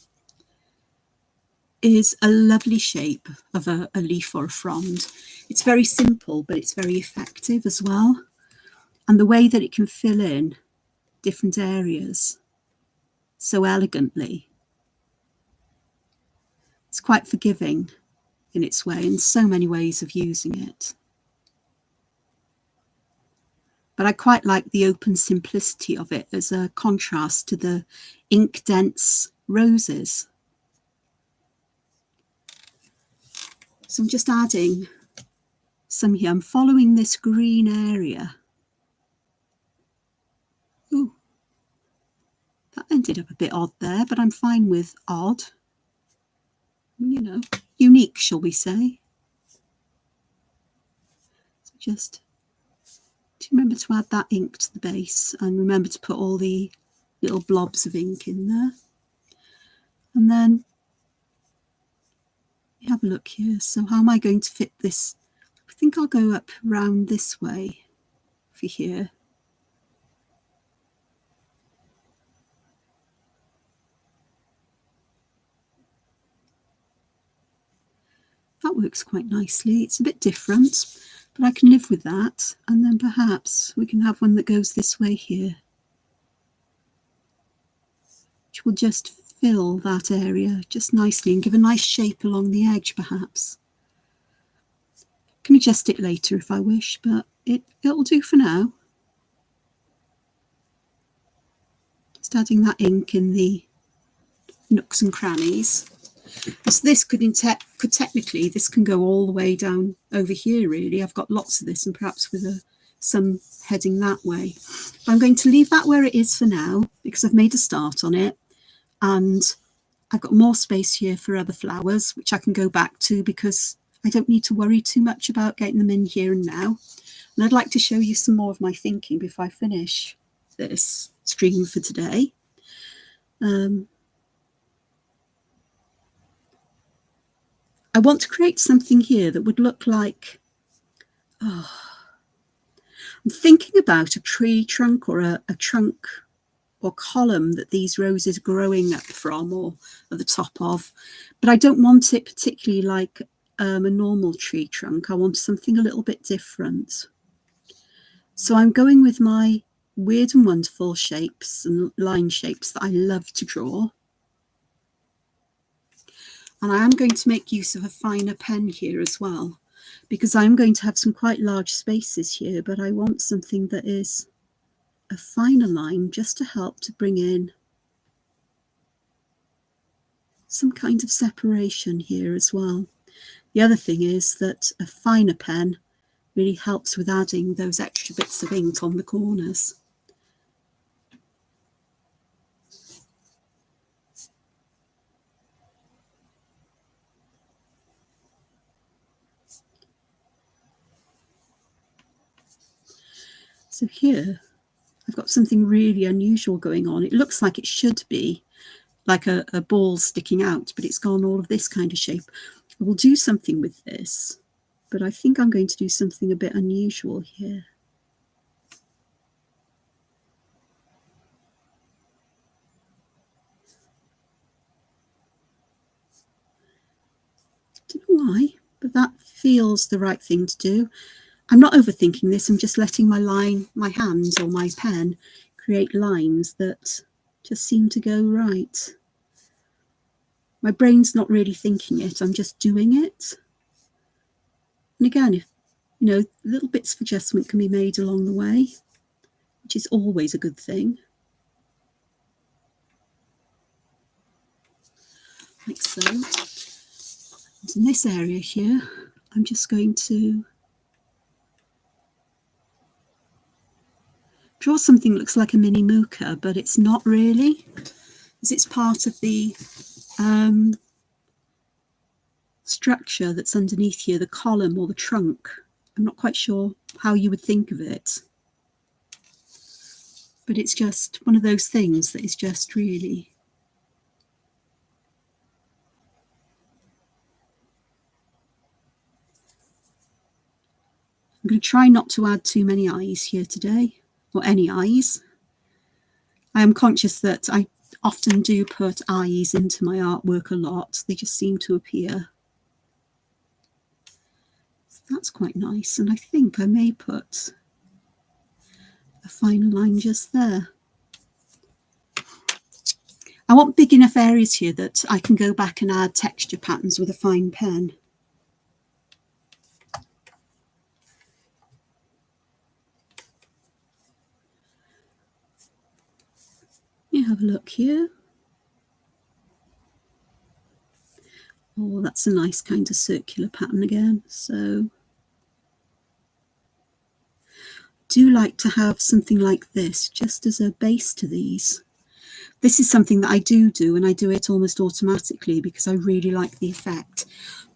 Speaker 1: is a lovely shape of a leaf or a frond. It's very simple, but it's very effective as well. And the way that it can fill in different areas so elegantly, it's quite forgiving in its way, and so many ways of using it. But I quite like the open simplicity of it as a contrast to the ink dense roses. So I'm just adding some here. I'm following this green area. Ooh, that ended up a bit odd there, but I'm fine with odd. You know, unique, shall we say. So just remember to add that ink to the base, and remember to put all the little blobs of ink in there. And then have a look here. So how am I going to fit this? I think I'll go up round this way for here. that works quite nicely. It's a bit different, but I can live with that. And then perhaps we can have one that goes this way here, which will just fill that area just nicely and give a nice shape along the edge perhaps. I can adjust it later if I wish, but it'll do for now. Just adding that ink in the nooks and crannies. So this could technically, this can go all the way down over here really. I've got lots of this and perhaps with some heading that way. But I'm going to leave that where it is for now because I've made a start on it and I've got more space here for other flowers which I can go back to because I don't need to worry too much about getting them in here and now. And I'd like to show you some more of my thinking before I finish this stream for today. I want to create something here that would look like, I'm thinking about a tree trunk or a trunk or column that these roses are growing up from or at the top of, but I don't want it particularly like a normal tree trunk. I want something a little bit different. So I'm going with my weird and wonderful shapes and line shapes that I love to draw. And I am going to make use of a finer pen here as well, because I'm going to have some quite large spaces here, but I want something that is a finer line just to help to bring in some kind of separation here as well. The other thing is that a finer pen really helps with adding those extra bits of ink on the corners. So here I've got something really unusual going on. It looks like it should be like a ball sticking out, but it's gone all of this kind of shape. I will do something with this, but I think I'm going to do something a bit unusual here. Don't know why, but that feels the right thing to do. I'm not overthinking this. I'm just letting my hand or my pen create lines that just seem to go right. My brain's not really thinking it. I'm just doing it. And again, if, you know, little bits of adjustment can be made along the way, which is always a good thing. Like so. And in this area here, I'm just going to draw something that looks like a mini mooka, but it's not really, as it's part of the structure that's underneath here, the column or the trunk. I'm not quite sure how you would think of it, but it's just one of those things that is just really I'm going to try not to add too many eyes here today, or any eyes. I am conscious that I often do put eyes into my artwork a lot. They just seem to appear. That's quite nice, and I think I may put a finer line just there. I want big enough areas here that I can go back and add texture patterns with a fine pen. You have a look here. Oh, that's a nice kind of circular pattern again. So do like to have something like this just as a base to these. This is something that I do and I do it almost automatically because I really like the effect.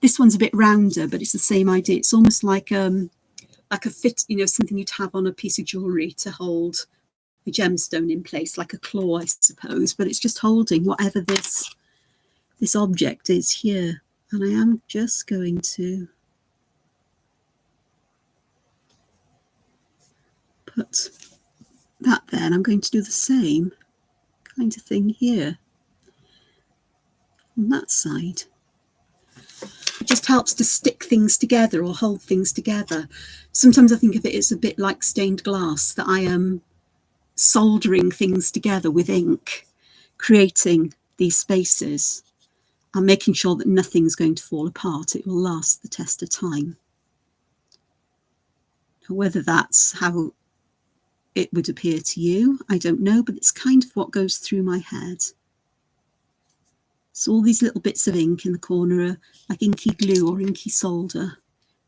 Speaker 1: This one's a bit rounder, but it's the same idea. It's almost like a fit, you know, something you'd have on a piece of jewellery to hold a gemstone in place, like a claw, I suppose, but it's just holding whatever this object is here. And I am just going to put that there, and I'm going to do the same kind of thing here on that side. just helps to stick things together or hold things together. Sometimes I think of it as a bit like stained glass, that I am soldering things together with ink, creating these spaces and making sure that nothing's going to fall apart. It will last the test of time. Whether that's how it would appear to you, I don't know, but it's kind of what goes through my head. So all these little bits of ink in the corner are like inky glue or inky solder,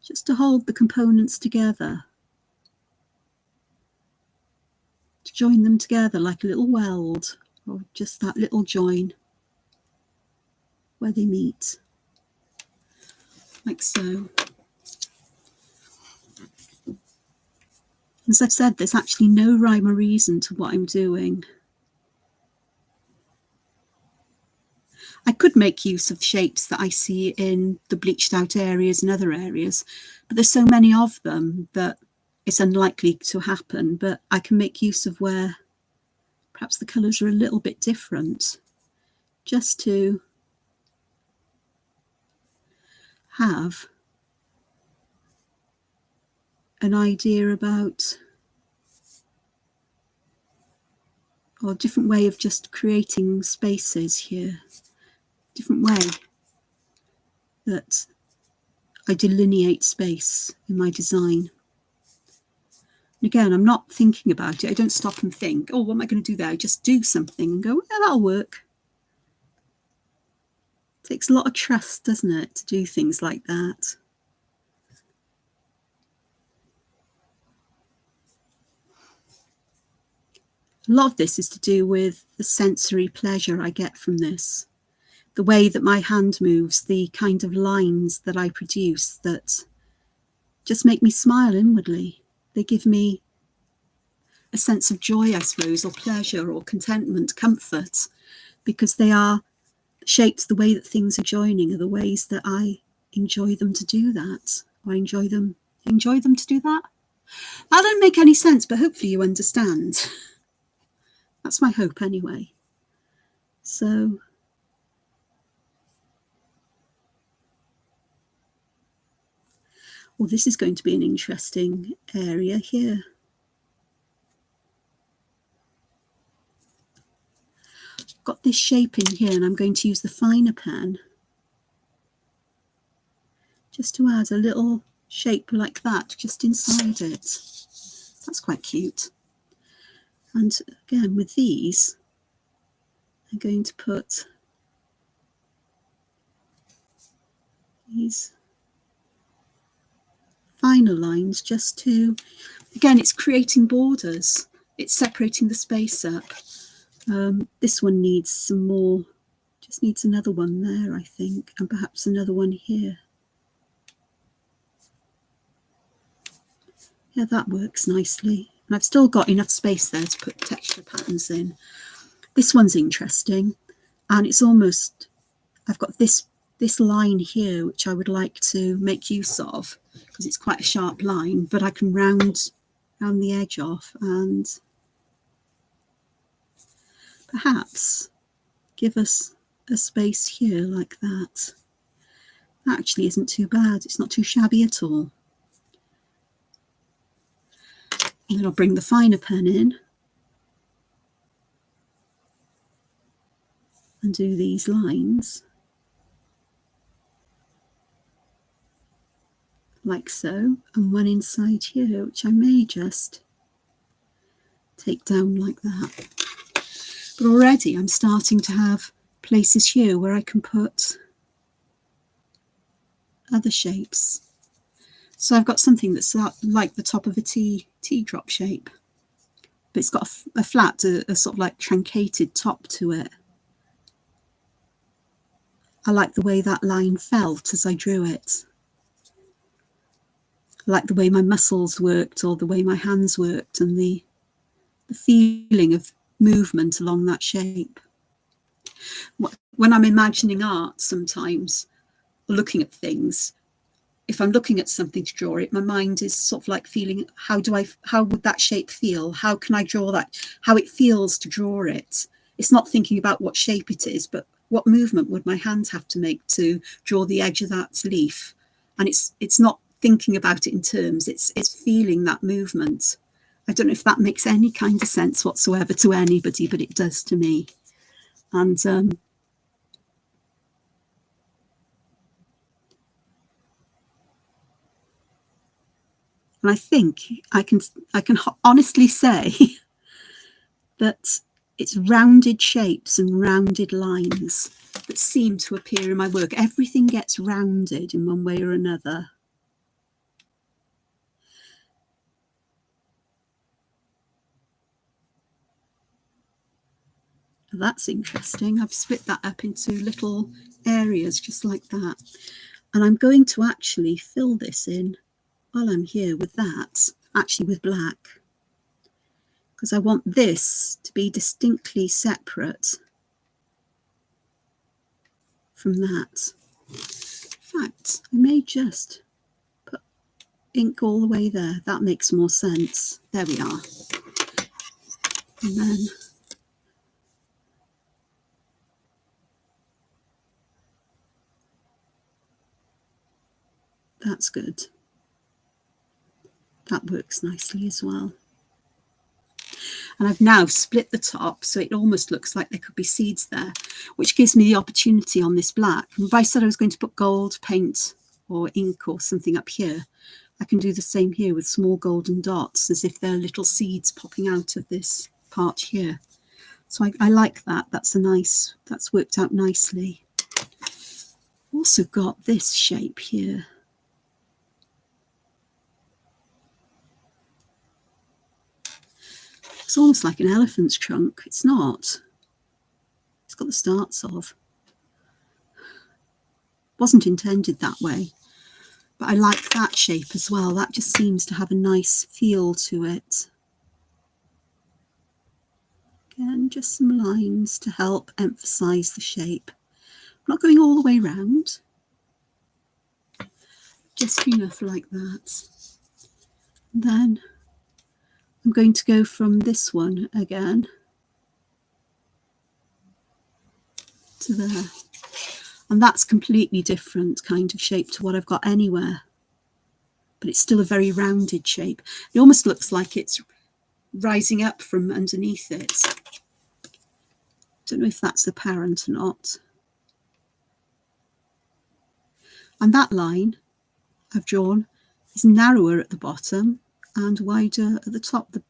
Speaker 1: just to hold the components together, to join them together like a little weld, or just that little join where they meet, like so. As I've said, there's actually no rhyme or reason to what I'm doing. I could make use of shapes that I see in the bleached out areas and other areas, but there's so many of them that it's unlikely to happen. But I can make use of where perhaps the colours are a little bit different, just to have an idea about, or a different way of just creating spaces here, different way that I delineate space in my design. And again, I'm not thinking about it. I don't stop and think, oh, what am I going to do there? I just do something and go, yeah, that'll work. It takes a lot of trust, doesn't it, to do things like that. A lot of this is to do with the sensory pleasure I get from this. The way that my hand moves, the kind of lines that I produce that just make me smile inwardly. They give me a sense of joy, I suppose, or pleasure or contentment, comfort, because they are shaped, the way that things are joining are the ways that I enjoy them to do that. Or I enjoy them to do that. That don't make any sense, but hopefully you understand. That's my hope anyway. So well, this is going to be an interesting area here. I've got this shape in here, and I'm going to use the finer pen just to add a little shape like that just inside it. That's quite cute. And again, with these, I'm going to put these finer lines just to, again, it's creating borders. It's separating the space up. This one needs some more, just needs another one there, I think, and perhaps another one here. Yeah, that works nicely. And I've still got enough space there to put texture patterns in. This one's interesting, and it's almost, I've got this line here which I would like to make use of because it's quite a sharp line, but I can round the edge off and perhaps give us a space here like that. That actually isn't too bad. It's not too shabby at all. And then I'll bring the finer pen in and do these lines like so, and one inside here which I may just take down like that. But already I'm starting to have places here where I can put other shapes. So I've got something that's like the top of a teardrop shape, but it's got a flat, a sort of like truncated top to it. I like the way that line felt as I drew it. I like the way my muscles worked or the way my hands worked, and the feeling of movement along that shape. When I'm imagining art sometimes, or looking at things, if I'm looking at something to draw it, my mind is sort of like feeling, how would that shape feel? How can I draw that? How it feels to draw it. It's not thinking about what shape it is, but what movement would my hands have to make to draw the edge of that leaf? And it's not thinking about it in terms, it's feeling that movement. I don't know if that makes any kind of sense whatsoever to anybody, but it does to me. And I think I can honestly say that it's rounded shapes and rounded lines that seem to appear in my work. Everything gets rounded in one way or another. That's interesting. I've split that up into little areas just like that. And I'm going to actually fill this in while I'm here with that, actually with black, because I want this to be distinctly separate from that. In fact, I may just put ink all the way there. That makes more sense. There we are. And then that's good. That works nicely as well. And I've now split the top so it almost looks like there could be seeds there, which gives me the opportunity on this black. And if I said I was going to put gold paint or ink or something up here, I can do the same here with small golden dots, as if they're little seeds popping out of this part here. So I like that. That's worked out nicely. Also got this shape here. It's almost like an elephant's trunk. It's not. It's got the starts of. Wasn't intended that way, but I like that shape as well. That just seems to have a nice feel to it. Again, just some lines to help emphasize the shape. I'm not going all the way round, just enough like that. And then I'm going to go from this one again to there. And that's completely different kind of shape to what I've got anywhere. But it's still a very rounded shape. It almost looks like it's rising up from underneath it. Don't know if that's apparent or not. And that line I've drawn is narrower at the bottom and wider at the top, the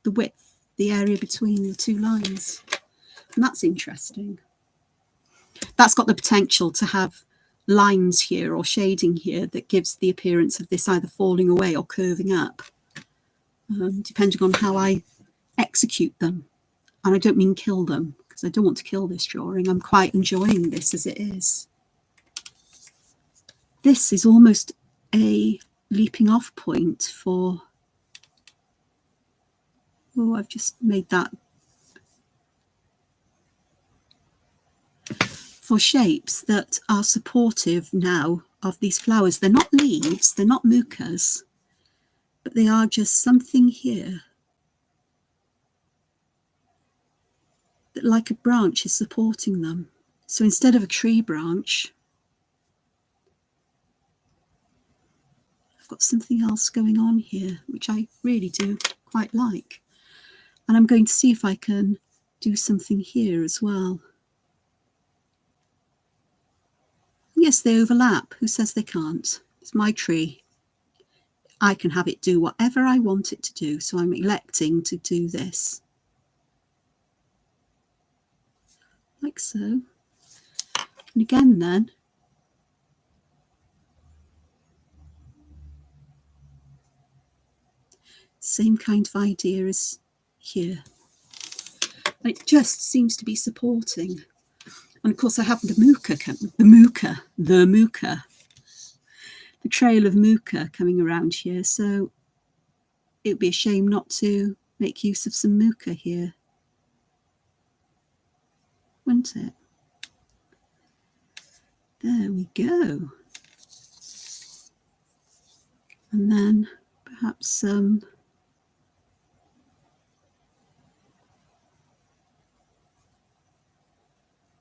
Speaker 1: width, the area between the two lines. And that's interesting. That's got the potential to have lines here or shading here that gives the appearance of this either falling away or curving up, depending on how I execute them. And I don't mean kill them, because I don't want to kill this drawing. I'm quite enjoying this as it is. This is almost a leaping off point for, oh, I've just made that, for shapes that are supportive now of these flowers. They're not leaves, they're not mucas, but they are just something here that, like a branch, is supporting them. So instead of a tree branch, I've got something else going on here, which I really do quite like. And I'm going to see if I can do something here as well. Yes, they overlap. Who says they can't? It's my tree. I can have it do whatever I want it to do, so I'm electing to do this. Like so. And again then, same kind of idea as here. And it just seems to be supporting. And of course I have the trail of muka coming around here, so it would be a shame not to make use of some muka here, wouldn't it? There we go. And then perhaps some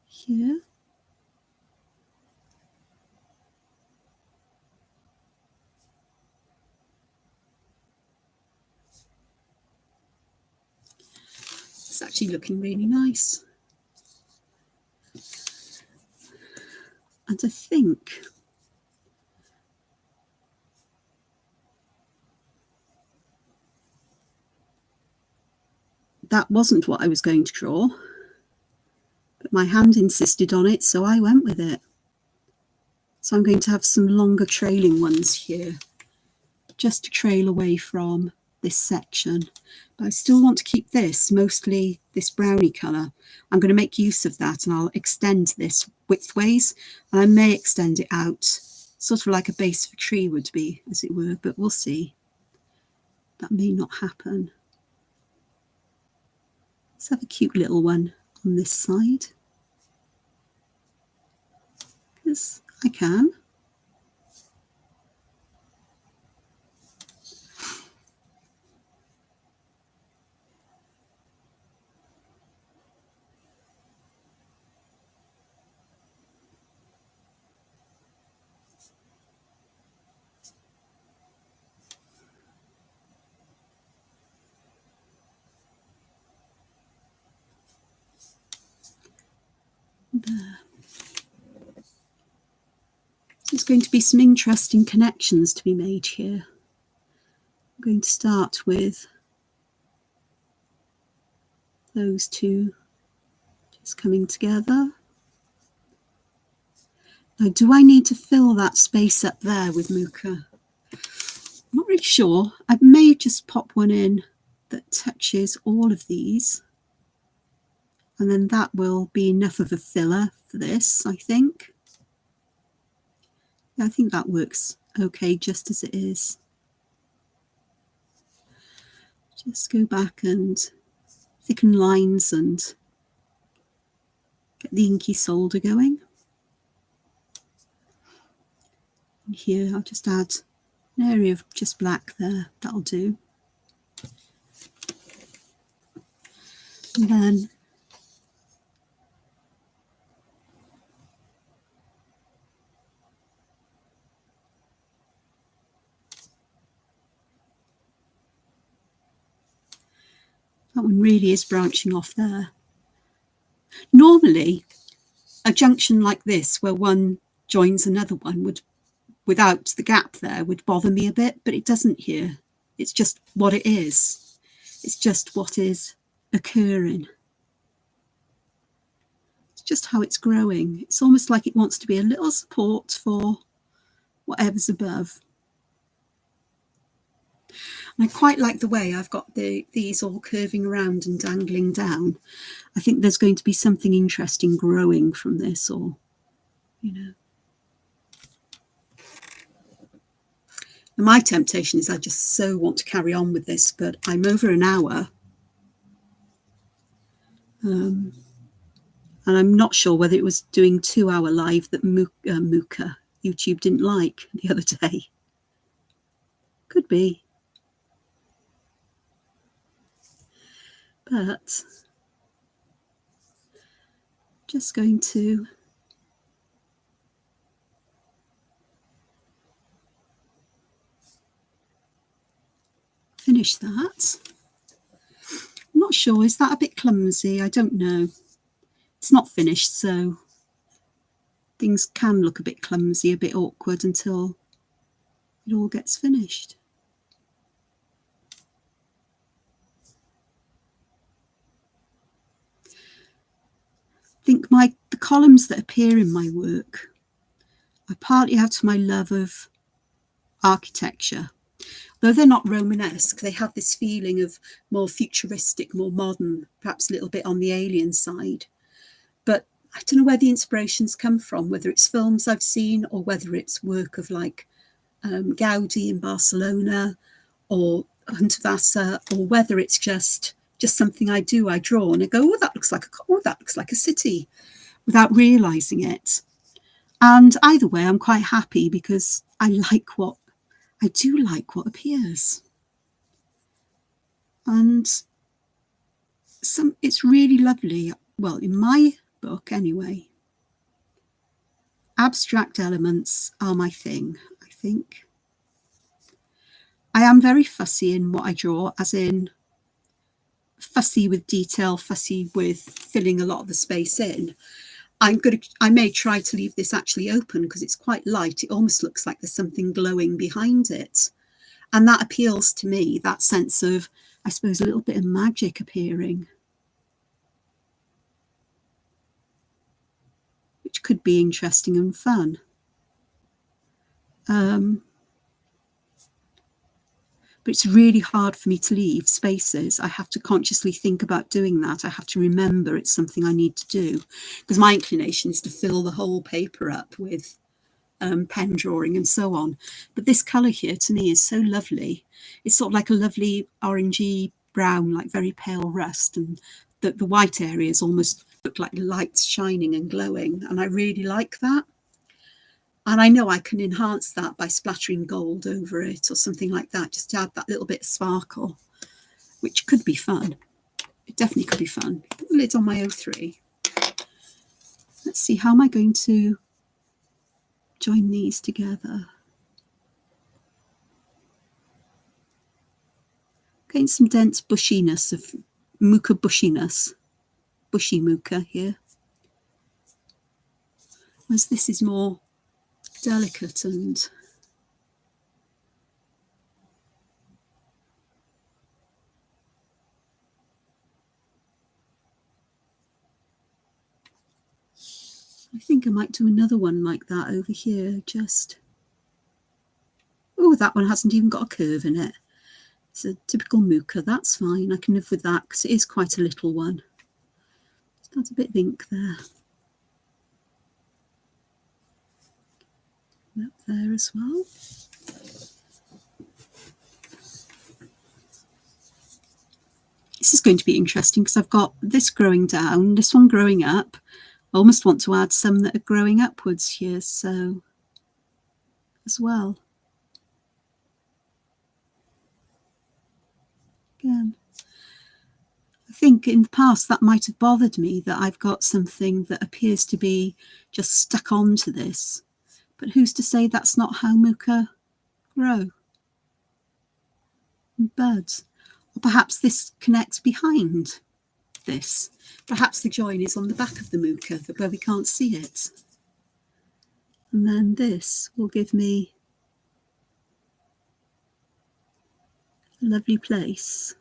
Speaker 1: here. It's actually looking really nice. And I think that wasn't what I was going to draw, but my hand insisted on it, so I went with it. So I'm going to have some longer trailing ones here, just to trail away from this section. But I still want to keep this, mostly this brownie colour. I'm going to make use of that, and I'll extend this widthways, and I may extend it out, sort of like a base of a tree would be, as it were, but we'll see. That may not happen. Let's have a cute little one on this side, because I can. There. There's going to be some interesting connections to be made here. I'm going to start with those two just coming together. Now, do I need to fill that space up there with Muka? I'm not really sure. I may just pop one in that touches all of these, and then that will be enough of a filler for this, I think. Yeah, I think that works okay just as it is. Just go back and thicken lines and get the inky solder going. And here I'll just add an area of just black there, that'll do. And then that one really is branching off there. Normally, a junction like this, where one joins another one, would, without the gap there, would bother me a bit, but it doesn't here. It's just what it is. It's just what is occurring. It's just how it's growing. It's almost like it wants to be a little support for whatever's above. And I quite like the way I've got these all curving around and dangling down. I think there's going to be something interesting growing from this, or, you know. And my temptation is I just so want to carry on with this, but I'm over an hour. And I'm not sure whether it was doing 2-hour live that Muka YouTube didn't like the other day. Could be. But just going to finish that. I'm not sure, is that a bit clumsy? I don't know. It's not finished, so things can look a bit clumsy, a bit awkward until it all gets finished. I think the columns that appear in my work are partly out of my love of architecture. Though they're not Romanesque, they have this feeling of more futuristic, more modern, perhaps a little bit on the alien side. But I don't know where the inspirations come from, whether it's films I've seen or whether it's work of like Gaudi in Barcelona or Hunter Vassa, or whether it's just something I do. I draw and I go, oh, that looks like a city, without realising it. And either way, I'm quite happy because I do like what appears. And it's really lovely. Well, in my book anyway, abstract elements are my thing, I think. I am very fussy in what I draw, as in fussy with detail, fussy with filling a lot of the space in, I may try to leave this actually open because it's quite light. It almost looks like there's something glowing behind it. And that appeals to me, that sense of, I suppose, a little bit of magic appearing, which could be interesting and fun. But it's really hard for me to leave spaces. I have to consciously think about doing that. I have to remember it's something I need to do, because my inclination is to fill the whole paper up with pen drawing and so on. But this colour here to me is so lovely. It's sort of like a lovely orangey brown, like very pale rust, and the white areas almost look like lights shining and glowing, and I really like that. And I know I can enhance that by splattering gold over it or something like that, just to add that little bit of sparkle, which could be fun. It definitely could be fun. Put the lid on my O3. Let's see, how am I going to join these together? Getting some dense bushiness of Muka bushiness, bushy Muka here. Whereas this is more delicate and I think I might do another one like that over here, just, oh, that one hasn't even got a curve in it. It's a typical Muka, that's fine. I can live with that because it is quite a little one. Just add a bit of ink there. Up there as well. This is going to be interesting because I've got this growing down, this one growing up. I almost want to add some that are growing upwards here, so as well. Again, I think in the past that might have bothered me, that I've got something that appears to be just stuck onto this. But who's to say that's not how Muka grow? And buds. Or perhaps this connects behind this. Perhaps the join is on the back of the Muka, where we can't see it. And then this will give me a lovely place,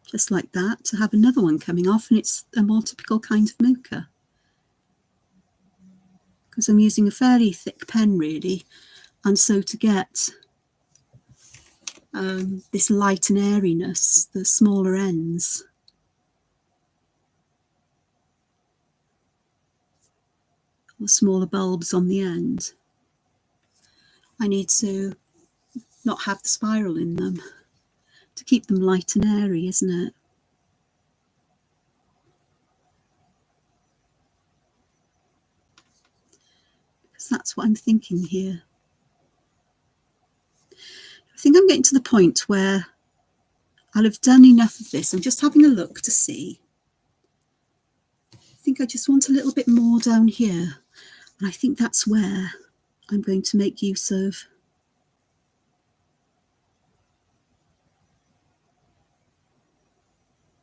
Speaker 1: just like that, to have another one coming off, and it's a more typical kind of Muka. Because I'm using a fairly thick pen really, and so to get this light and airiness, the smaller ends, the smaller bulbs on the end, I need to not have the spiral in them to keep them light and airy, isn't it? Because that's what I'm thinking here. I think I'm getting to the point where I'll have done enough of this. I'm just having a look to see. I think I just want a little bit more down here. And I think that's where I'm going to make use of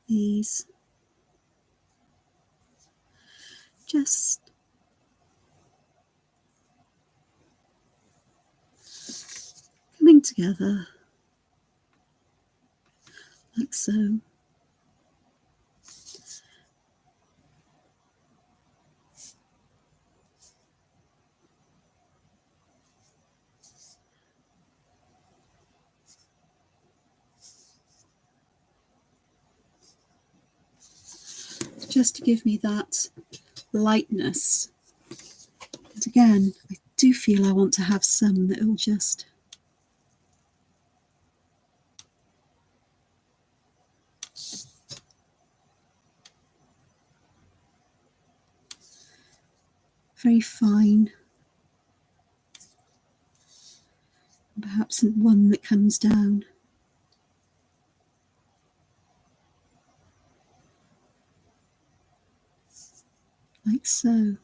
Speaker 1: these. Just coming together like so. Just to give me that lightness. And again, I do feel I want to have some that will just very fine. Perhaps one that comes down. Like so.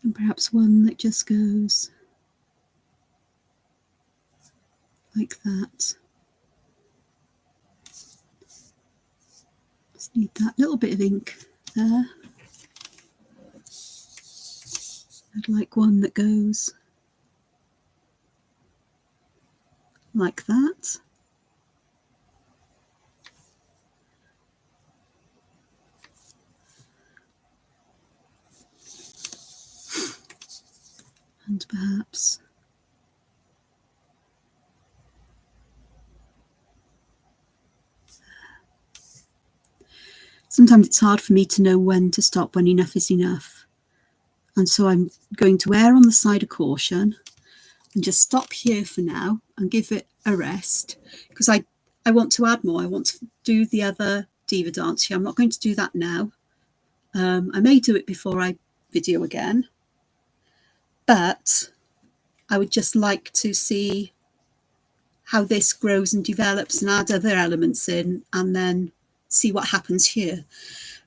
Speaker 1: And perhaps one that just goes like that. Just need that little bit of ink there. I'd like one that goes like that. And perhaps sometimes it's hard for me to know when to stop, when enough is enough. And so I'm going to err on the side of caution and just stop here for now and give it a rest, because I want to add more. I want to do the other diva dance here. I'm not going to do that now. I may do it before I video again, but I would just like to see how this grows and develops and add other elements in, and then see what happens here.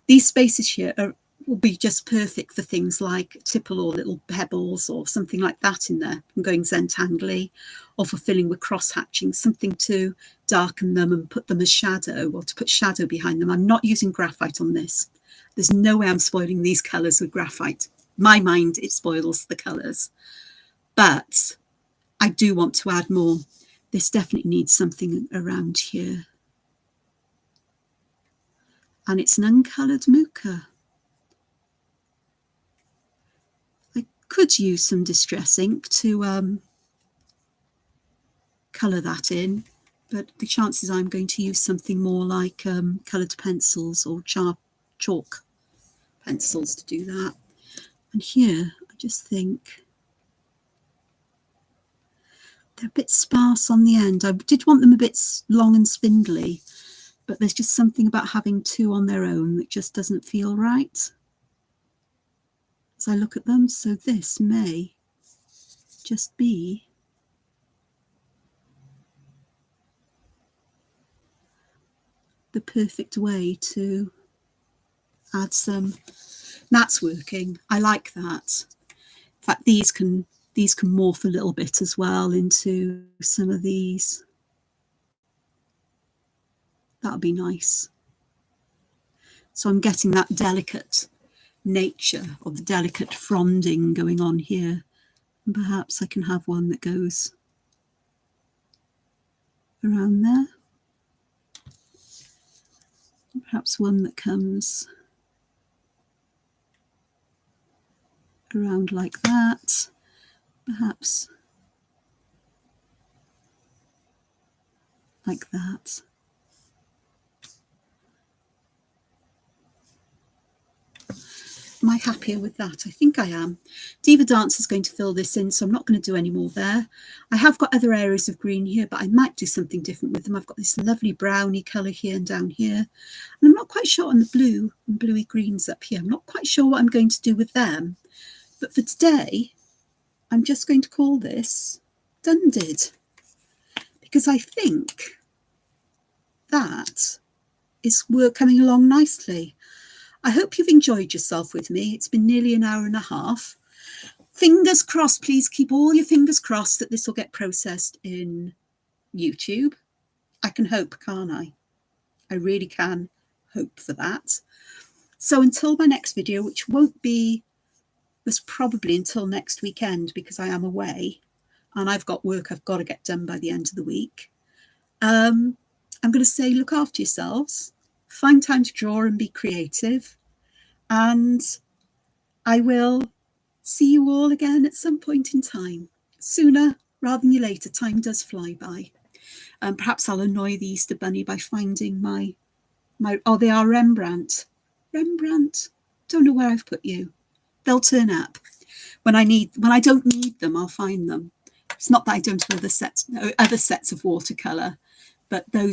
Speaker 1: These spaces here will be just perfect for things like tipple or little pebbles or something like that in there, and going Zentangly, or for filling with cross hatching, something to darken them and put them as shadow, or to put shadow behind them. I'm not using graphite on this. There's no way I'm spoiling these colours with graphite. My mind, it spoils the colours. But I do want to add more. This definitely needs something around here. And it's an uncoloured Muka. I could use some distress ink to colour that in, but the chances I'm going to use something more like coloured pencils or chalk pencils to do that. And here, I just think they're a bit sparse on the end. I did want them a bit long and spindly, but there's just something about having two on their own that just doesn't feel right as I look at them. So this may just be the perfect way to add some. That's working. I like that. In fact, these can morph a little bit as well into some of these. That'll be nice. So I'm getting that delicate nature, or the delicate fronding going on here. And perhaps I can have one that goes around there. Perhaps one that comes around like that. Perhaps like that. Am I happier with that? I think I am. Diva Dance is going to fill this in, so I'm not going to do any more there. I have got other areas of green here, but I might do something different with them. I've got this lovely browny colour here and down here. And I'm not quite sure on the blue and bluey greens up here. I'm not quite sure what I'm going to do with them. But for today, I'm just going to call this Dunded, because I think that is coming along nicely. I hope you've enjoyed yourself with me. It's been nearly an hour and a half. Fingers crossed, please keep all your fingers crossed that this will get processed in YouTube. I can hope, can't I? I really can hope for that. So until my next video, which won't be, this probably until next weekend, because I am away and I've got work I've got to get done by the end of the week. I'm going to say, look after yourselves, find time to draw and be creative, and I will see you all again at some point in time. Sooner rather than later, time does fly by. Perhaps I'll annoy the Easter Bunny by finding my oh, they are Rembrandt. Don't know where I've put you. They'll turn up. When I don't need them, I'll find them. It's not that I don't have other sets of watercolour, but they're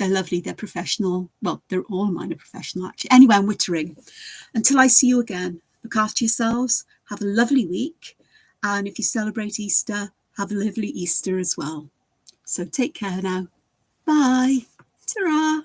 Speaker 1: lovely. They're professional. Well, they're all mine are professional, actually. Anyway, I'm wittering. Until I see you again, look after yourselves. Have a lovely week. And if you celebrate Easter, have a lovely Easter as well. So take care now. Bye. Ta-ra.